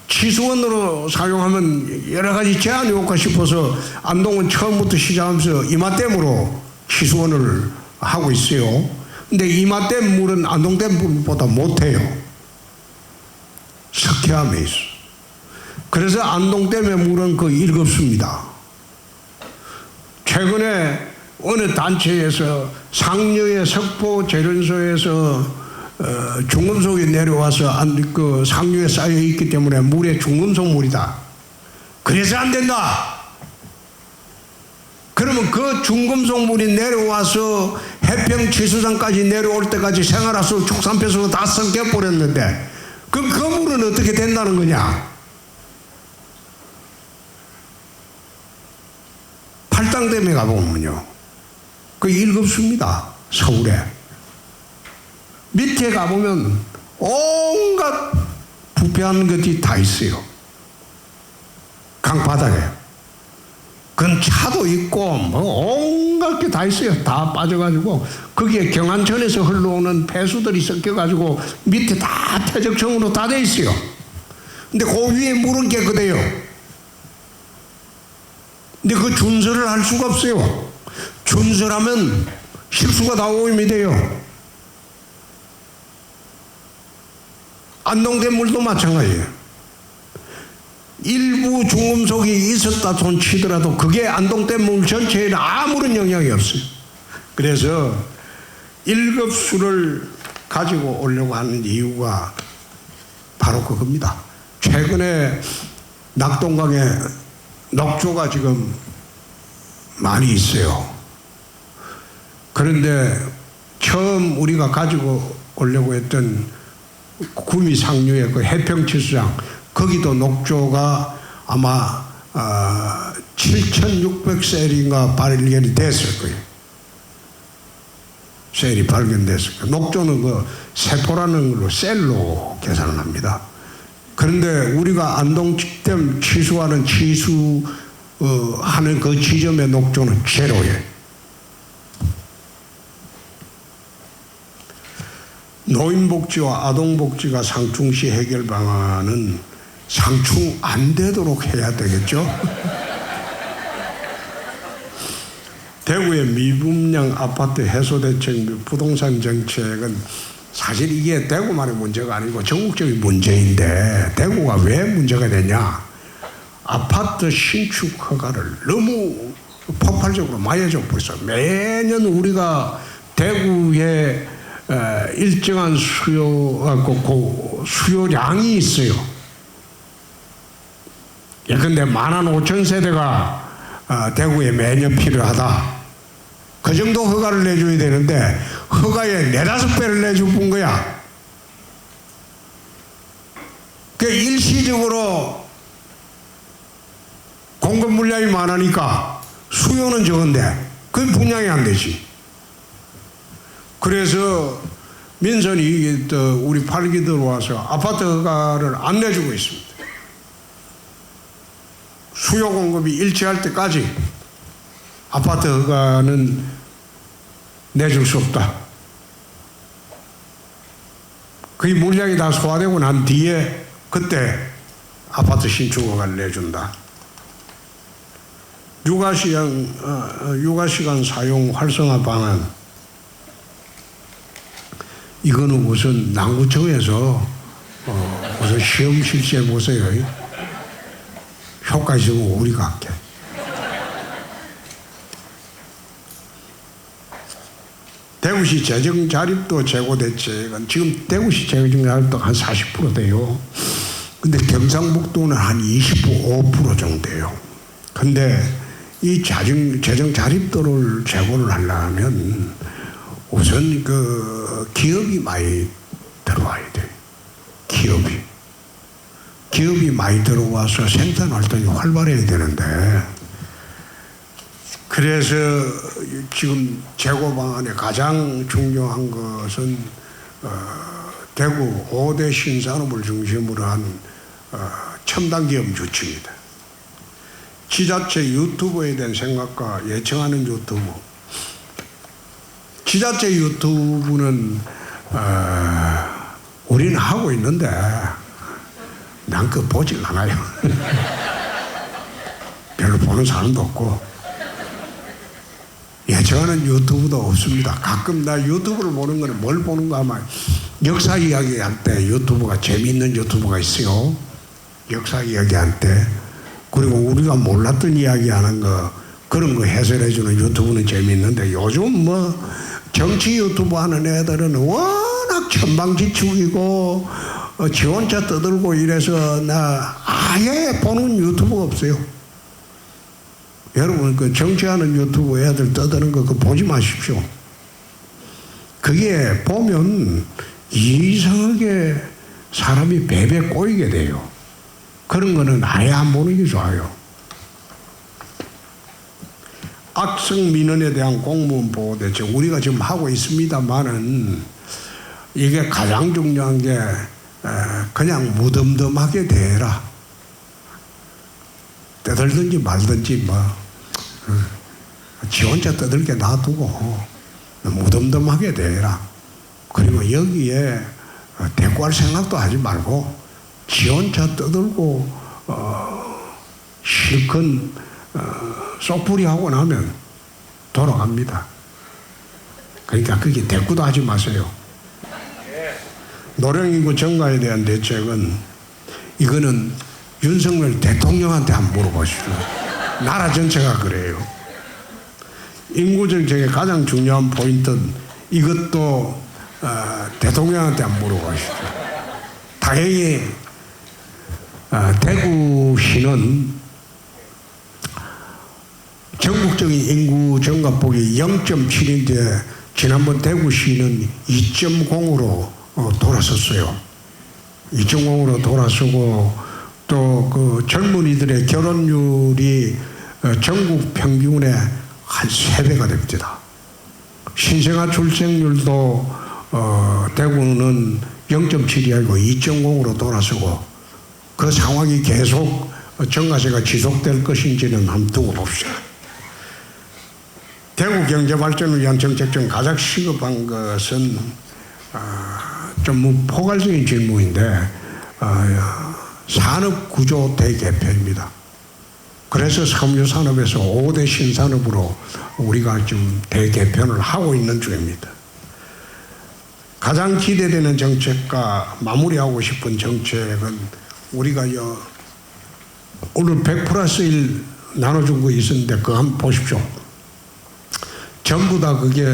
취수원으로 사용하면 여러 가지 제한이 올까 싶어서 안동은 처음부터 시작하면서 이마댐으로 취수원을 하고 있어요. 근데 이마댐 물은 안동댐 물보다 못해요. 석회암에 있어. 그래서 안동댐의 물은 그 1급수입니다. 최근에 어느 단체에서 상류의 석포 재련소에서 중금속이 내려와서 그 상류에 쌓여 있기 때문에 물에 중금속 물이다. 그래서 안 된다. 그러면 그 중금속 물이 내려와서 해평 취수장까지 내려올 때까지 생활하수 축산폐수로 다 섞여버렸는데 그럼 그 물은 어떻게 된다는 거냐? 팔당댐에 가보면요. 그 1급수입니다. 서울에. 밑에 가보면 온갖 부패한 것이 다 있어요. 강바닥에. 그건 차도 있고 뭐 온갖 게 다 있어요. 다 빠져가지고 거기에 경안천에서 흘러오는 폐수들이 섞여가지고 밑에 다 퇴적층으로 다 돼 있어요. 근데 그 위에 물은 깨끗해요. 근데 그 준설을 할 수가 없어요. 준설하면 식수가 다 오염이 돼요. 안동댐 물도 마찬가지예요. 일부 중금속이 있었다 손 치더라도 그게 안동댐 물 전체에는 아무런 영향이 없어요. 그래서 1급수를 가지고 오려고 하는 이유가 바로 그겁니다. 최근에 낙동강에 녹조가 지금 많이 있어요. 그런데 처음 우리가 가지고 오려고 했던 구미 상류의 그 해평치수장 거기도 녹조가 아마 7,600셀인가 발견이 됐을 거예요. 셀이 발견됐을 거예요. 녹조는 그 세포라는 걸로 셀로 계산을 합니다. 그런데 우리가 안동댐 취수하는 하는 그 지점의 녹조는 제로예요. 노인복지와 아동복지가 상충시 해결 방안은 상충 안 되도록 해야 되겠죠. 대구의 미분양 아파트 해소 대책 및 부동산 정책은 사실 이게 대구만의 문제가 아니고 전국적인 문제인데 대구가 왜 문제가 되냐? 아파트 신축 허가를 너무 폭발적으로 많이 줘버렸어. 매년 우리가 대구에 일정한 수요량이 있어요. 예컨대 15,000세대가 대구에 매년 필요하다. 그 정도 허가를 내줘야 되는데 허가에 4-5배를 내준 거야. 그 일시적으로 공급 물량이 많으니까 수요는 적은데 그게 분양이 안 되지. 그래서 민선이 우리 8기 들어와서 아파트 허가를 안 내주고 있습니다. 수요 공급이 일치할 때까지 아파트 허가는 내줄 수 없다. 그 물량이 다 소화되고 난 뒤에 그때 아파트 신축 허가를 내준다. 육아시간 사용 활성화 방안, 이거는 우선 남구청에서 우선 시험 실시해 보세요. 효과 있으면 우리가 할게. 대구시 재정 자립도 재고 대책은 지금 대구시 재정 자립도 한 40% 돼요. 근데 경상북도는 한 25% 정도 돼요. 근데 이 재정 자립도를 재고를 하려면 우선 그 기업이 많이 들어와야 돼. 기업이 많이 들어와서 생산 활동이 활발해야 되는데, 그래서 지금 재고 방안에 가장 중요한 것은 대구 5대 신산업을 중심으로 한 첨단 기업 유치입니다. 지자체 유튜브에 대한 생각과 예청하는 유튜브. 지자체 유튜브는 우리는 하고 있는데 난 그거 보질 않아요. 별로 보는 사람도 없고 예청하는 유튜브도 없습니다. 가끔 나 유튜브를 보는 거는 뭘 보는가 하면 역사 이야기 할 때 유튜브가 재미있는 유튜브가 있어요. 역사 이야기 할 때. 그리고 우리가 몰랐던 이야기 하는 거 그런 거 해설해주는 유튜브는 재미있는데 요즘 뭐 정치 유튜브 하는 애들은 워낙 천방지축이고 지 혼자 떠들고 이래서 나 아예 보는 유튜브가 없어요. 여러분 그 정치하는 유튜브 애들 떠드는 거 그거 보지 마십시오. 그게 보면 이상하게 사람이 배배 꼬이게 돼요. 그런 거는 아예 안 보는 게 좋아요. 악성 민원에 대한 공무원 보호 대책 우리가 지금 하고 있습니다만은 이게 가장 중요한 게 그냥 무덤덤하게 대해라. 떠들든지 말든지 뭐 지 혼자 떠들게 놔두고 무덤덤하게 대해라. 그리고 여기에 대꾸할 생각도 하지 말고 지 혼자 떠들고 실컷 쏙부리 하고 나면 돌아갑니다. 그러니까 그게 대꾸도 하지 마세요. 노령인구 증가에 대한 대책은 이거는 윤석열 대통령한테 한번 물어보시죠. 나라 전체가 그래요. 인구 정책의 가장 중요한 포인트는 이것도 대통령한테 한번 물어보시죠. 다행히 대구시는 전국적인 인구 증가폭이 0.7인데 지난번 대구시는 2.0으로 돌아섰어요. 2.0으로 돌아서고 또 그 젊은이들의 결혼율이 전국 평균의 한 3배가 됩니다. 신생아 출생률도 대구는 0.7이 아니고 2.0으로 돌아서고 그 상황이 계속 증가세가 지속될 것인지는 한번 두고 봅시다. 대구 경제 발전을 위한 정책 중 가장 시급한 것은 좀 포괄적인 질문인데 산업구조 대개편입니다. 그래서 섬유산업에서 5대 신산업으로 우리가 지금 대개편을 하고 있는 중입니다. 가장 기대되는 정책과 마무리하고 싶은 정책은 우리가 오늘 100+1 나눠준 거 있었는데 그거 한번 보십시오. 전부 다 그게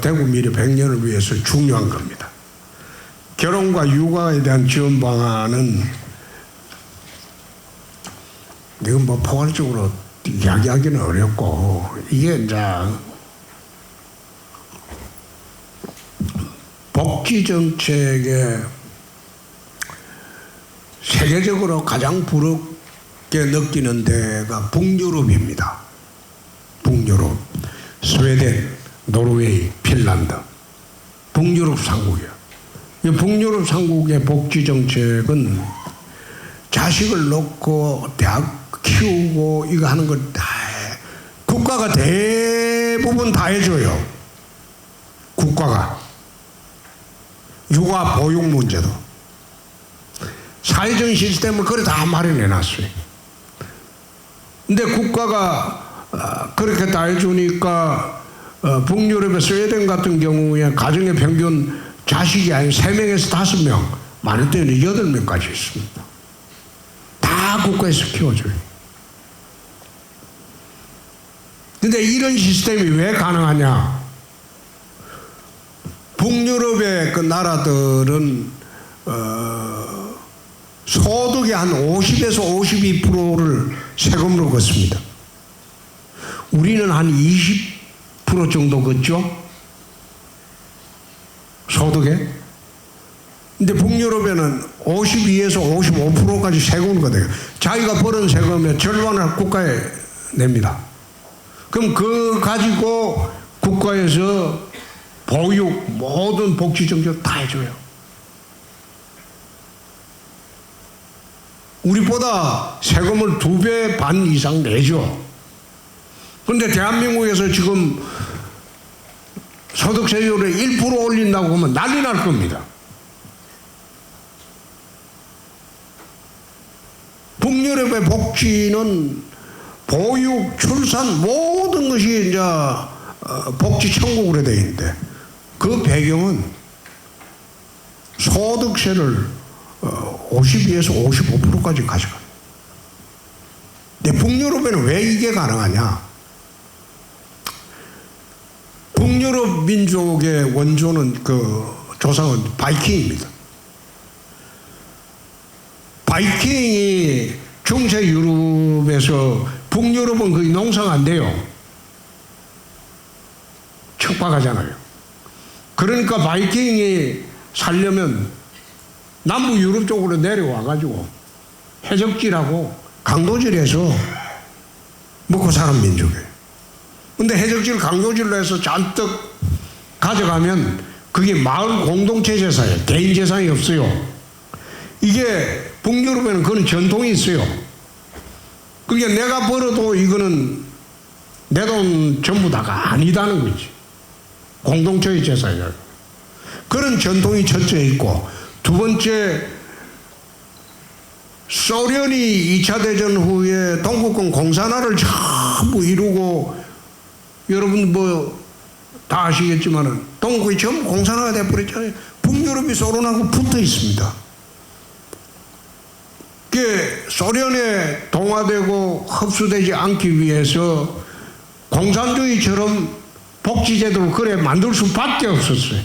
대구 미래 100년을 위해서 중요한 겁니다. 결혼과 육아에 대한 지원 방안은 이건 뭐 포괄적으로 이야기하기는 어렵고 이게 이제 복지 정책에 세계적으로 가장 부럽게 느끼는 데가 북유럽입니다. 북유럽, 스웨덴, 노르웨이, 핀란드, 북유럽 상국이에요. 이 북유럽 상국의 복지 정책은 자식을 놓고 대학 키우고 이거 하는 걸 다 국가가 대부분 다 해줘요. 국가가. 육아 보육 문제도 사회적인 시스템을 그래 다 마련해 놨어요. 근데 국가가 그렇게 다 해주니까 북유럽의 스웨덴 같은 경우에 가정의 평균 자식이 아닌 3명에서 5명, 많은 때는 8명까지 있습니다. 다 국가에서 키워줘요. 근데 이런 시스템이 왜 가능하냐? 북유럽의 그 나라들은 소득의 한 50에서 52%를 세금으로 걷습니다. 우리는 한 20% 정도 걷죠? 소득에. 근데 북유럽에는 52에서 55%까지 세금을 걷어요. 자기가 벌은 세금의 절반을 국가에 냅니다. 그럼 그거 가지고 국가에서 보육, 모든 복지 정책 다 해줘요. 우리보다 세금을 2배 반 이상 내죠. 그런데 대한민국에서 지금 소득세율을 1% 올린다고 하면 난리 날 겁니다. 북유럽의 복지는 보육, 출산 모든 것이 이제 복지 천국으로 되어 있는데 그 배경은 소득세를 52에서 55%까지 가져가요. 근데 북유럽에는 왜 이게 가능하냐? 북유럽 민족의 원조는 그 조상은 바이킹입니다. 바이킹이 중세 유럽에서 북유럽은 거의 농사가 안 돼요. 척박하잖아요. 그러니까 바이킹이 살려면 남부 유럽 쪽으로 내려와가지고 해적질하고 강도질해서 먹고 사는 민족이에요. 근데 해적질, 강도질로 해서 잔뜩 가져가면 그게 마을 공동체 재산이에요. 개인 재산이 없어요. 이게 북유럽에는 그런 전통이 있어요. 그게 내가 벌어도 이거는 내 돈 전부 다가 아니다는 거지. 공동체의 재산이에요. 그런 전통이 첫째 있고, 두 번째, 소련이 2차 대전 후에 동구권 공산화를 전부 이루고, 여러분 뭐 다 아시겠지만은 동구권이 전부 공산화가 돼버렸잖아요. 북유럽이 소련하고 붙어 있습니다. 그게 소련에 동화되고 흡수되지 않기 위해서 공산주의처럼 복지제도를 그래 만들 수밖에 없었어요.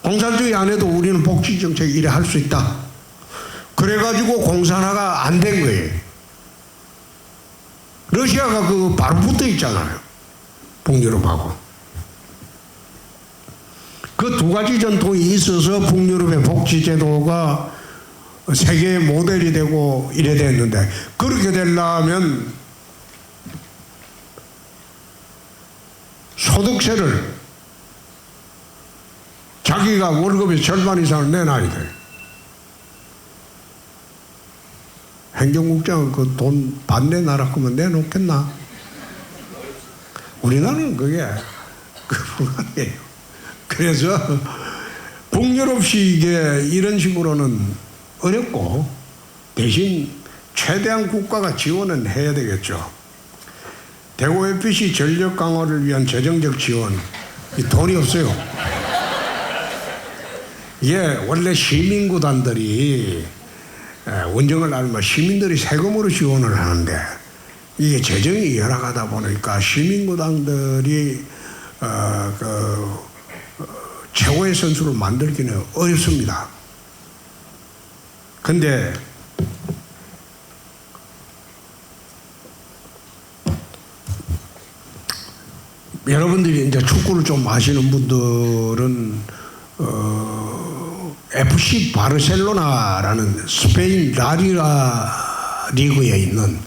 공산주의 안에도 우리는 복지정책 이래 할 수 있다. 그래가지고 공산화가 안 된 거예요. 러시아가 그 바로 붙어 있잖아요. 북유럽하고. 그 두 가지 전통이 있어서 북유럽의 복지제도가 세계의 모델이 되고 이래 됐는데, 그렇게 되려면 소득세를 자기가 월급의 절반 이상을 내놔야 돼. 행정국장은 그 돈 반 내놔라 그러면 내놓겠나? 우리나라는 그게 불가능해요. 그래서 북유럽식의 이런 식으로는 어렵고, 대신 최대한 국가가 지원은 해야 되겠죠. 대구 FC 전력 강화를 위한 재정적 지원, 이 돈이 없어요. 이게 원래 시민구단들이 운영을 하면 시민들이 세금으로 지원을 하는데 이게 재정이 열악하다 보니까 시민구단들이 최고의 선수를 만들기는 어렵습니다. 근데 여러분들이 이제 축구를 좀 아시는 분들은 FC 바르셀로나라는 스페인 라리가 리그에 있는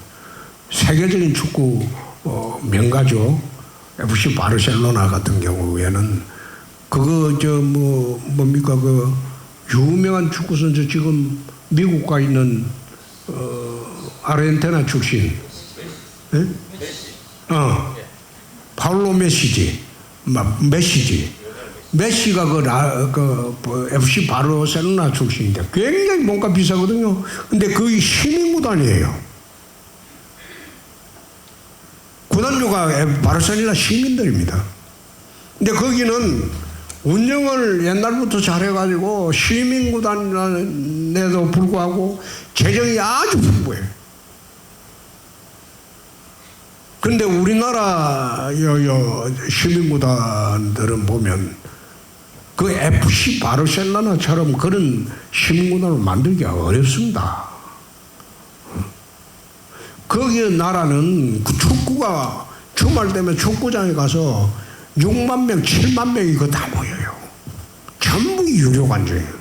세계적인 축구 명가죠. FC 바르셀로나 같은 경우에는 그거 뭡니까 그 유명한 축구 선수 지금 미국 가 있는 아르헨티나 출신. 네? 파울로 메시지. 메시가 그 FC 바르셀로나 출신인데 굉장히 뭔가 비싸거든요. 근데 거의 시민구단이에요. 구단주가 바르셀로나 시민들입니다. 근데 거기는 운영을 옛날부터 잘해가지고 시민구단에도 불구하고 재정이 아주 풍부해요. 그런데 우리나라 시민구단들은 보면 그 FC 바르셀로나처럼 그런 시민구단을 만들기가 어렵습니다. 거기 나라는 그 축구가 주말 되면 축구장에 가서 6만 명, 7만 명이 그 다 모여요. 전부 유료 관중이에요.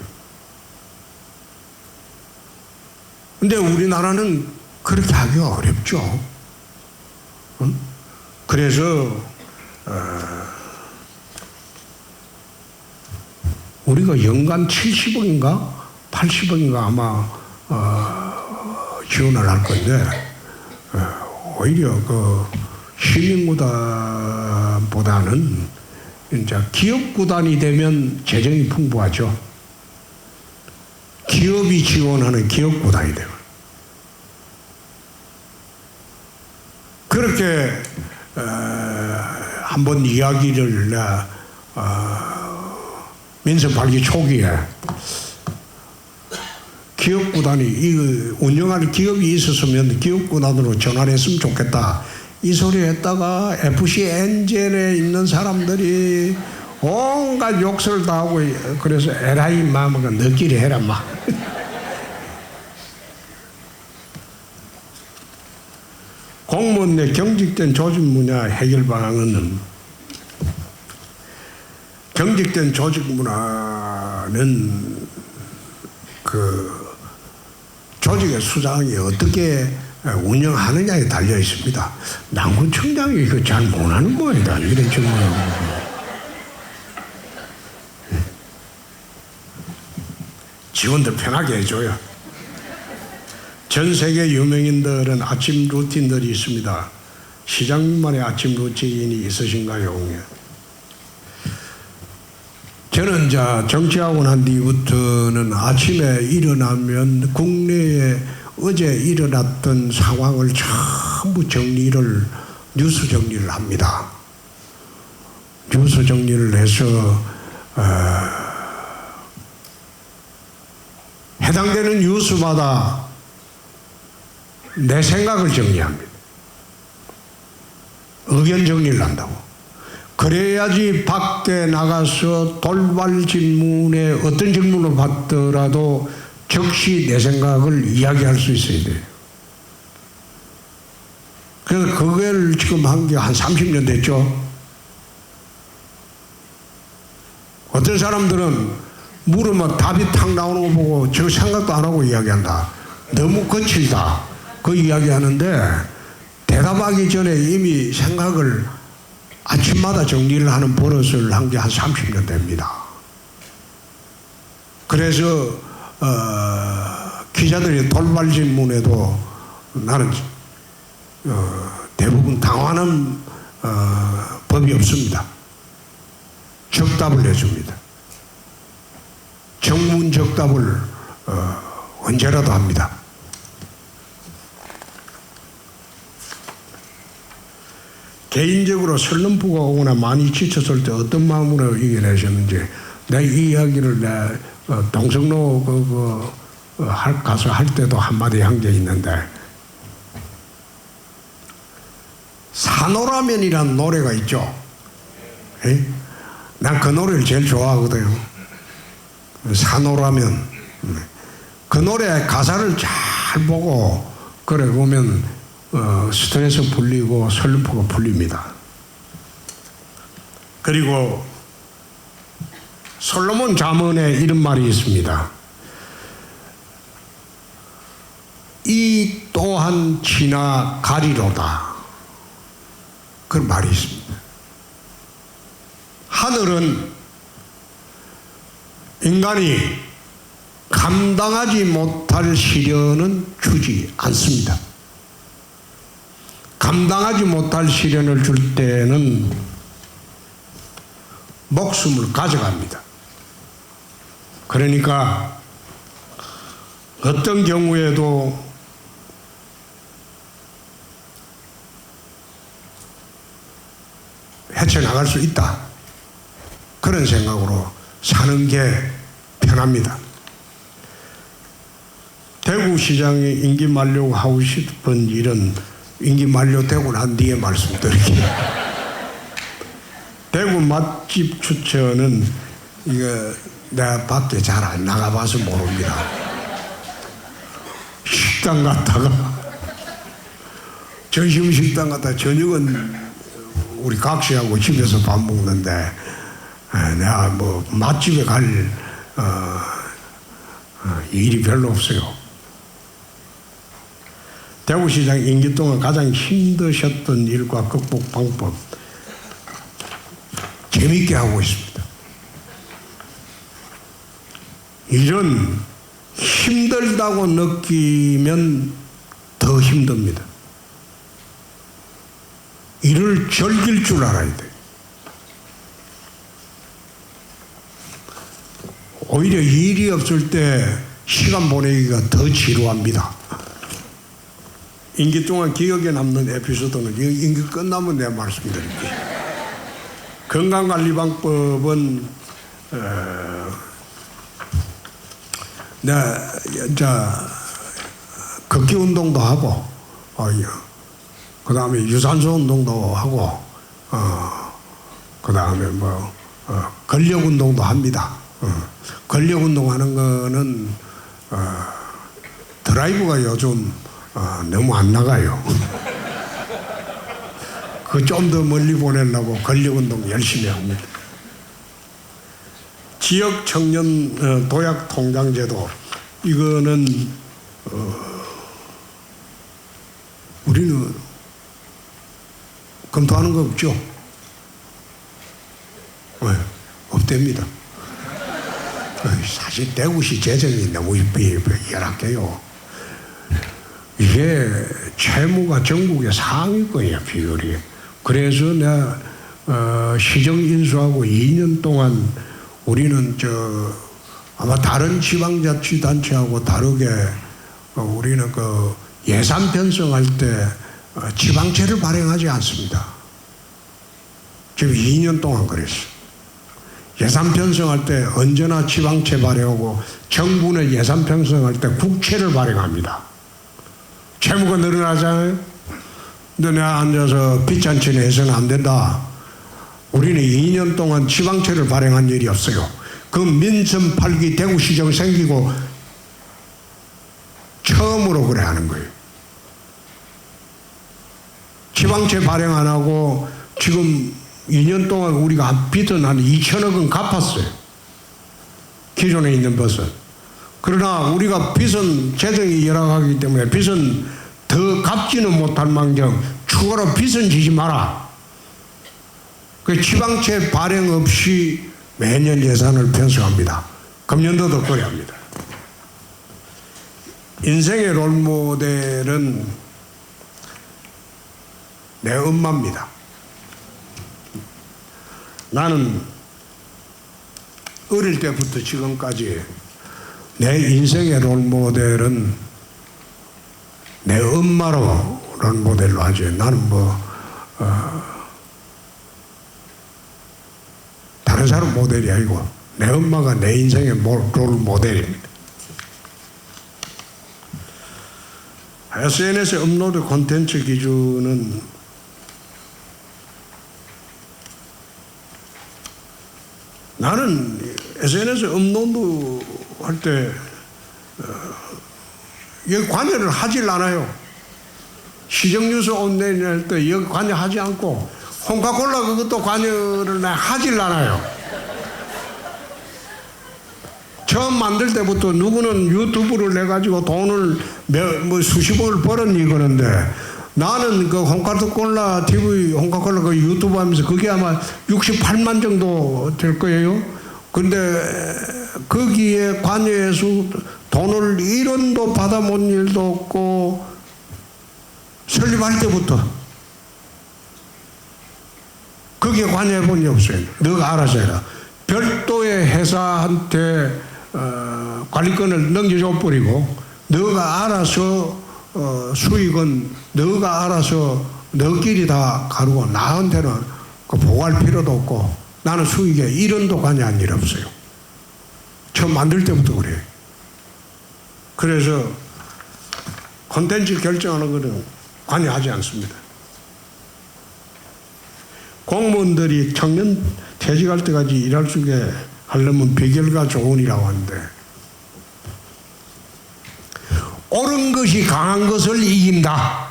근데 우리나라는 그렇게 하기가 어렵죠. 그래서 우리가 연간 70억인가 80억인가 아마 지원을 할 건데 오히려 그 시민구단보다는 이제 기업구단이 되면 재정이 풍부하죠. 기업이 지원하는 기업구단이 되면 그렇게 한번 이야기를 민선팔기 초기에 기업구단이 운영하는 기업이 있었으면 기업구단으로 전환했으면 좋겠다 이 소리 했다가 FC 엔젤에 있는 사람들이 온갖 욕설을 다 하고 그래서 에라이 마마가 너끼리 해라 막 공무원 내 경직된 조직 문화 해결 방안은 경직된 조직 문화는 그 조직의 수장이 어떻게 운영하느냐에 달려 있습니다. 남구청장이 이거 잘 못하는 모양이다. 이런 질문을 직원들 편하게 해줘요. 전 세계 유명인들은 아침 루틴들이 있습니다. 시장님만의 아침 루틴이 있으신가요? 저는 정치하고 난 뒤부터는 아침에 일어나면 국내에 어제 일어났던 상황을 전부 뉴스 정리를 합니다. 뉴스 정리를 해서 해당되는 뉴스마다 내 생각을 정리합니다. 의견 정리를 한다고. 그래야지 밖에 나가서 돌발 질문에 어떤 질문을 받더라도 즉시 내 생각을 이야기할 수 있어야 돼요. 그래서 그걸 지금 한 게 한 30년 됐죠. 어떤 사람들은 물으면 답이 탁 나오는 거 보고 저 생각도 안 하고 이야기한다. 너무 거칠다. 그 이야기하는데 대답하기 전에 이미 생각을 아침마다 정리를 하는 버릇을 한 게 한 30년 됩니다. 그래서 기자들이 돌발 질문에도 나는 대부분 당하는 법이 없습니다. 적답을 해줍니다. 정문적답을 언제라도 합니다. 개인적으로 슬럼프가 오거나 많이 지쳤을 때 어떤 마음으로 이겨내셨는지 내 이 이야기를 동성로 가서 할 때도 한마디 한 게 있는데, 산호라면이라는 노래가 있죠. 난 그 노래를 제일 좋아하거든요. 산호라면. 그 노래 가사를 잘 보고 그래 보면 스트레스 풀리고 슬럼프가 풀립니다. 그리고 솔로몬 잠언에 이런 말이 있습니다. 이 또한 지나 가리로다. 그런 말이 있습니다. 하늘은 인간이 감당하지 못할 시련은 주지 않습니다. 감당하지 못할 시련을 줄 때는 목숨을 가져갑니다. 그러니까 어떤 경우에도 헤쳐나갈 수 있다. 그런 생각으로 사는 게 편합니다. 대구시장이 임기 만료하고 싶은 일은 임기 만료되고 난 뒤에 말씀드릴게요. 대구 맛집 추천은 이거 내가 밖에 잘 안 나가봐서 모릅니다. 식당 갔다가 점심 식당 갔다가 저녁은 우리 각시하고 집에서 밥 먹는데 내가 뭐 맛집에 갈 일이 별로 없어요. 대구시장 임기 동안 가장 힘드셨던 일과 극복 방법 재밌게 하고 있습니다. 일은 힘들다고 느끼면 더 힘듭니다. 일을 즐길 줄 알아야 돼요. 오히려 일이 없을 때 시간 보내기가 더 지루합니다. 임기 동안 기억에 남는 에피소드는 임기 끝나면 내가 말씀드릴게요. 건강관리방법은 내가 걷기 운동도 하고 그 다음에 유산소 운동도 하고 그 다음에 근력 운동도 합니다. 근력 운동하는 거는 드라이브가 요즘 너무 안 나가요. 그 좀 더 멀리 보내려고 근력 운동 열심히 합니다. 지역 청년 도약 통장제도 이거는 우리는 검토하는 거 없죠? 네, 없답니다. 사실 대구시 재정이 너무 열악해요. 이게 채무가 전국의 상위권이야, 비율이. 그래서 내가 시정 인수하고 2년 동안 우리는 아마 다른 지방자치단체하고 다르게 우리는 그 예산 편성할 때 지방채를 발행하지 않습니다. 지금 2년 동안 그랬어. 예산 편성할 때 언제나 지방채 발행하고 정부는 예산 편성할 때 국채를 발행합니다. 채무가 늘어나잖아요. 근데 내가 앉아서 빚잔치 내서는 안 된다. 우리는 2년 동안 지방채를 발행한 일이 없어요. 그 민선 8기 대구시정 생기고 처음으로 그래 하는 거예요. 지방채 발행 안 하고 지금 2년 동안 우리가 빚은 한 2천억 원 갚았어요. 기존에 있는 것은. 그러나 우리가 빚은 재정이 열악하기 때문에 빚은 더 갚지는 못할 망정 추가로 빚은 지지 마라. 그 지방채 발행 없이 매년 예산을 편성합니다. 금년도도 그래 합니다. 인생의 롤모델은 내 엄마입니다. 나는 어릴 때부터 지금까지 내 인생의 롤모델은 내 엄마로 롤모델로 하죠. 나는 다른 사람 모델이 아니고 내 엄마가 내 인생의 롤 모델입니다. SNS에 업로드 콘텐츠 기준은 나는 SNS에 업로드 할 때 여기 관여를 하질 않아요. 시정뉴스 온라인 할 때 여기 관여하지 않고 홍카콜라 그것도 관여를 하질 않아요. 처음 만들 때부터 누구는 유튜브를 내가지고 돈을 수십억을 벌었니 그러는데 나는 그 홍카콜라 TV, 홍카콜라 그 유튜브 하면서 그게 아마 68만 정도 될 거예요. 근데 거기에 관여해서 돈을 1원도 받아본 일도 없고 설립할 때부터 거기에 관여해 본 적 없어요. 너가 알아서 해라. 별도의 회사한테 관리권을 넘겨줘 버리고 너가 알아서 수익은 너가 알아서 너끼리 다 가르고 나한테는 그 보고할 필요도 없고 나는 수익에 1원도 관여한 일 없어요. 처음 만들 때부터 그래요. 그래서 콘텐츠 결정하는 것은 관여하지 않습니다. 공무원들이 청년 퇴직할 때까지 일할 수 있게 하려면 비결과 조언이라고 하는데 옳은 것이 강한 것을 이긴다.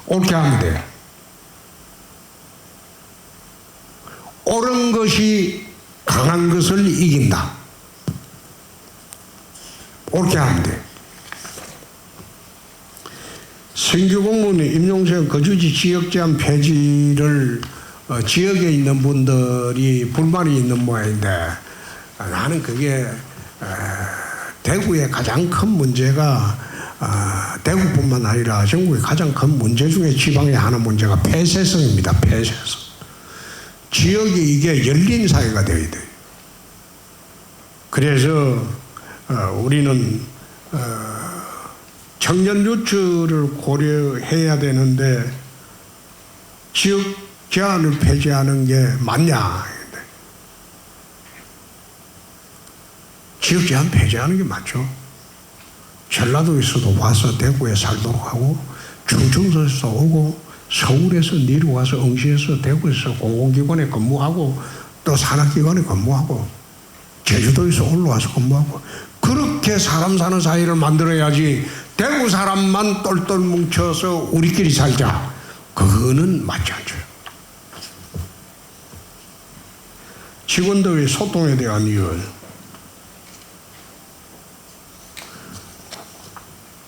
옳게 하면 돼. 옳은 것이 강한 것을 이긴다. 옳게 하면 돼. 신규 공무원의 임용시험 거주지 지역 제한 폐지를 지역에 있는 분들이 불만이 있는 모양인데 나는 그게 대구의 가장 큰 문제가 대구뿐만 아니라 전국의 가장 큰 문제 중에 지방의 하나 문제가 폐쇄성입니다. 폐쇄성. 지역이 이게 열린 사회가 되어야 돼요. 그래서 우리는 청년 유치를 고려해야 되는데 지역 제한을 폐지하는 게 맞냐? 지역 제한 폐지하는 게 맞죠. 전라도에서도 와서 대구에 살도록 하고 충청도에서 오고 서울에서 내려와서 응시에서 대구에서 공공기관에 근무하고 또 산학기관에 근무하고 제주도에서 올라와서 근무하고 그렇게 사람 사는 사이를 만들어야지 대구 사람만 똘똘 뭉쳐서 우리끼리 살자. 그거는 맞지 않죠. 직원들의 소통에 대한 이유.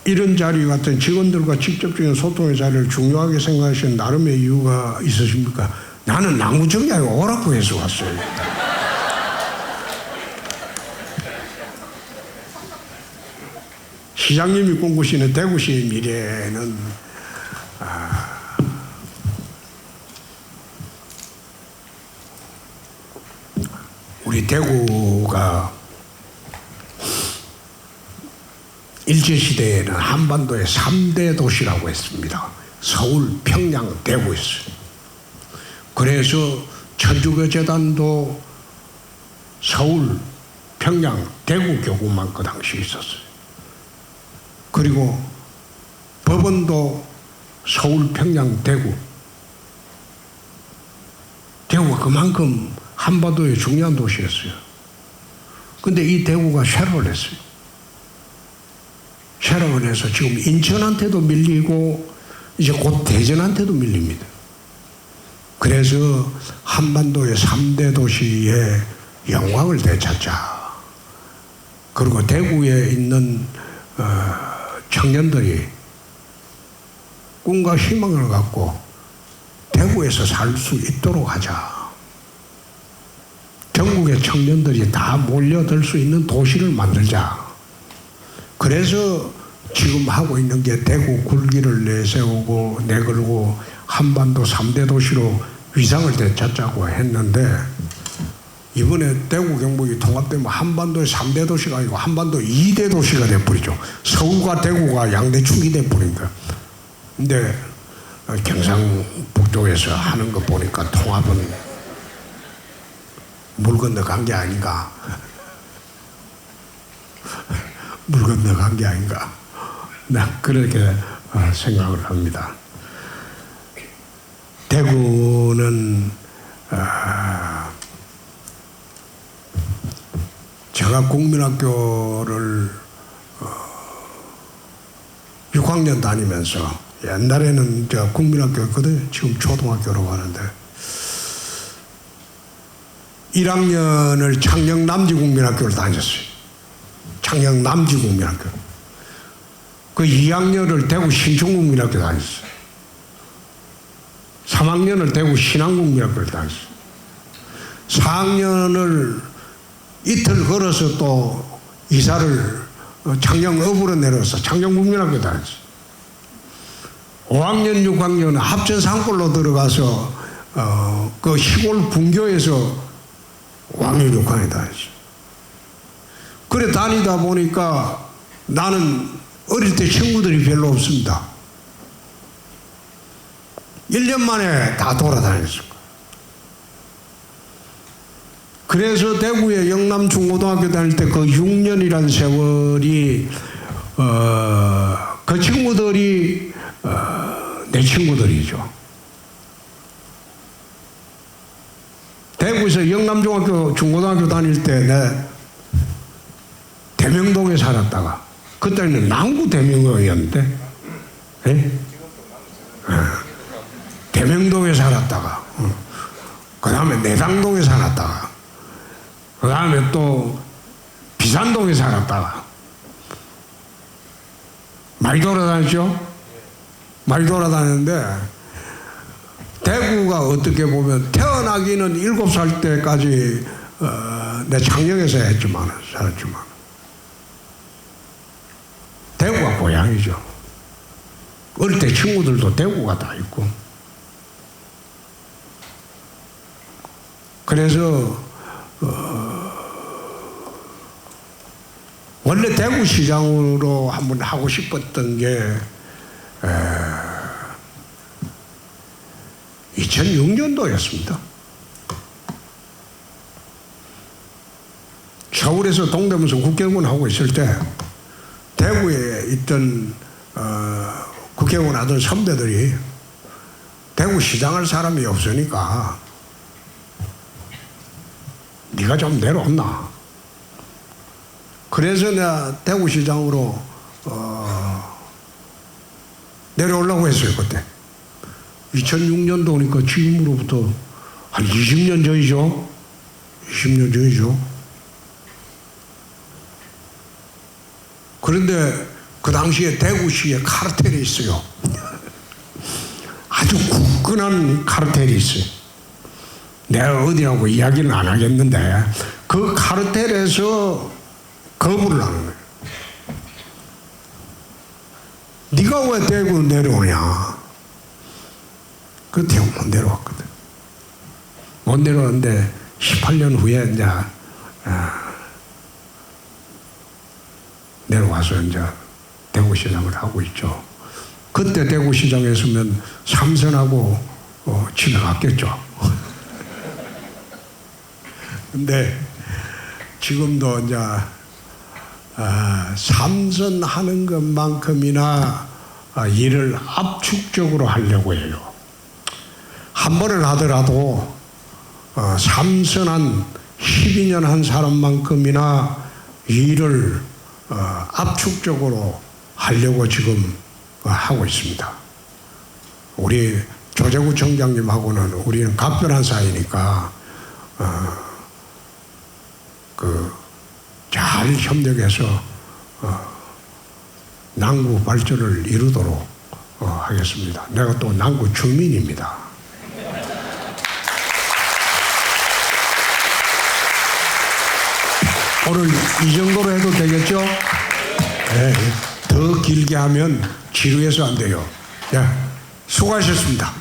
이런 자리 같은 직원들과 직접적인 소통의 자리를 중요하게 생각하시는 나름의 이유가 있으십니까? 나는 나무정이 아니고 오라고 해서 왔어요. 시장님이 꿈꾸시는 대구시의 미래는 우리 대구가 일제시대에는 한반도의 3대 도시라고 했습니다. 서울, 평양, 대구였어요. 그래서 천주교재단도 서울, 평양, 대구 교구만 그 당시 있었어요. 그리고 법원도 서울, 평양, 대구. 대구가 그만큼 한반도의 중요한 도시였어요. 근데 이 대구가 쇠락을 했어요. 쇠락을 해서 지금 인천한테도 밀리고 이제 곧 대전한테도 밀립니다. 그래서 한반도의 3대 도시의 영광을 되찾자. 그리고 대구에 있는 청년들이 꿈과 희망을 갖고 대구에서 살 수 있도록 하자. 전국의 청년들이 다 몰려들 수 있는 도시를 만들자. 그래서 지금 하고 있는 게 대구 굴기를 내세우고 내걸고 한반도 3대 도시로 위상을 되찾자고 했는데 이번에 대구 경북이 통합되면 한반도의 3대 도시가 아니고 한반도 2대 도시가 돼버리죠. 서울과 대구가 양대축이 돼버린다. 근데 경상북도에서 하는 거 보니까 통합은 물 건너간 게 아닌가. 물 건너간 게 아닌가. 나 그렇게 생각을 합니다. 대구는 제가 국민학교를 6학년 다니면서 옛날에는 저 국민학교였거든요. 지금 초등학교라고 하는데 1학년을 창녕 남지국민학교를 다녔어요. 창녕 남지국민학교. 그 2학년을 대구 신촌국민학교 다녔어요. 3학년을 대구 신안국민학교를 다녔어요. 4학년을 이틀 걸어서 또 이사를 창녕읍으로 내려서 창녕국민학교 다녔어요. 5학년, 6학년은 합천 산골로 들어가서 그 시골 분교에서 5학년, 6학년 다녔어요. 그래 다니다 보니까 나는 어릴 때 친구들이 별로 없습니다. 1년 만에 다 돌아다녔을 거예요. 그래서 대구의 영남중고등학교 다닐 때 그 6년이라는 세월이 그 친구들이 내 친구들이죠. 대구에서 영남중학교 중고등학교 다닐 때 내 대명동에 살았다가 그때는 남구 대명동이었는데 대명동에 살았다가 그 다음에 내당동에 살았다가 그 다음에 또 비산동에 살았다가 많이 돌아다녔죠? 많이 돌아다녔는데 대구가 어떻게 보면 태어나기는 7살 때까지 내 창녕에서 했지만 살았지만 대구가 고향이죠. 어릴 때 친구들도 대구가 다 있고 그래서 원래 대구시장으로 한번 하고 싶었던 게 2006년도였습니다. 서울에서 동대문서 국회의원 하고 있을 때 대구에 있던 국회의원 하던 선배들이 대구시장 할 사람이 없으니까 네가 좀 내려온나. 그래서 내가 대구시장으로 내려오려고 했어요. 그때 2006년도니까 지금으로부터 한 20년 전이죠. 20년 전이죠. 그런데 그 당시에 대구시에 카르텔이 있어요. 아주 굳건한 카르텔이 있어요. 내가 어디라고 이야기는 안 하겠는데 그 카르텔에서 거부를 하는 거예요. 네가 왜 대구 내려오냐. 그 대구 못 내려왔거든. 못 내려왔는데 18년 후에 이제 내려와서 이제 대구시장을 하고 있죠. 그때 대구시장에 있으면 삼선하고 집에 갔겠죠. 근데 지금도 이제 삼선하는 것만큼이나 일을 압축적으로 하려고 해요. 한 번을 하더라도 삼선한 12년 한 사람만큼이나 일을 압축적으로 하려고 지금 하고 있습니다. 우리 조재구 청장님하고는 우리는 각별한 사이니까 잘 협력해서 남구 발전을 이루도록 하겠습니다. 내가 또 남구 주민입니다. 오늘 이 정도로 해도 되겠죠? 네, 더 길게 하면 지루해서 안 돼요. 네, 수고하셨습니다.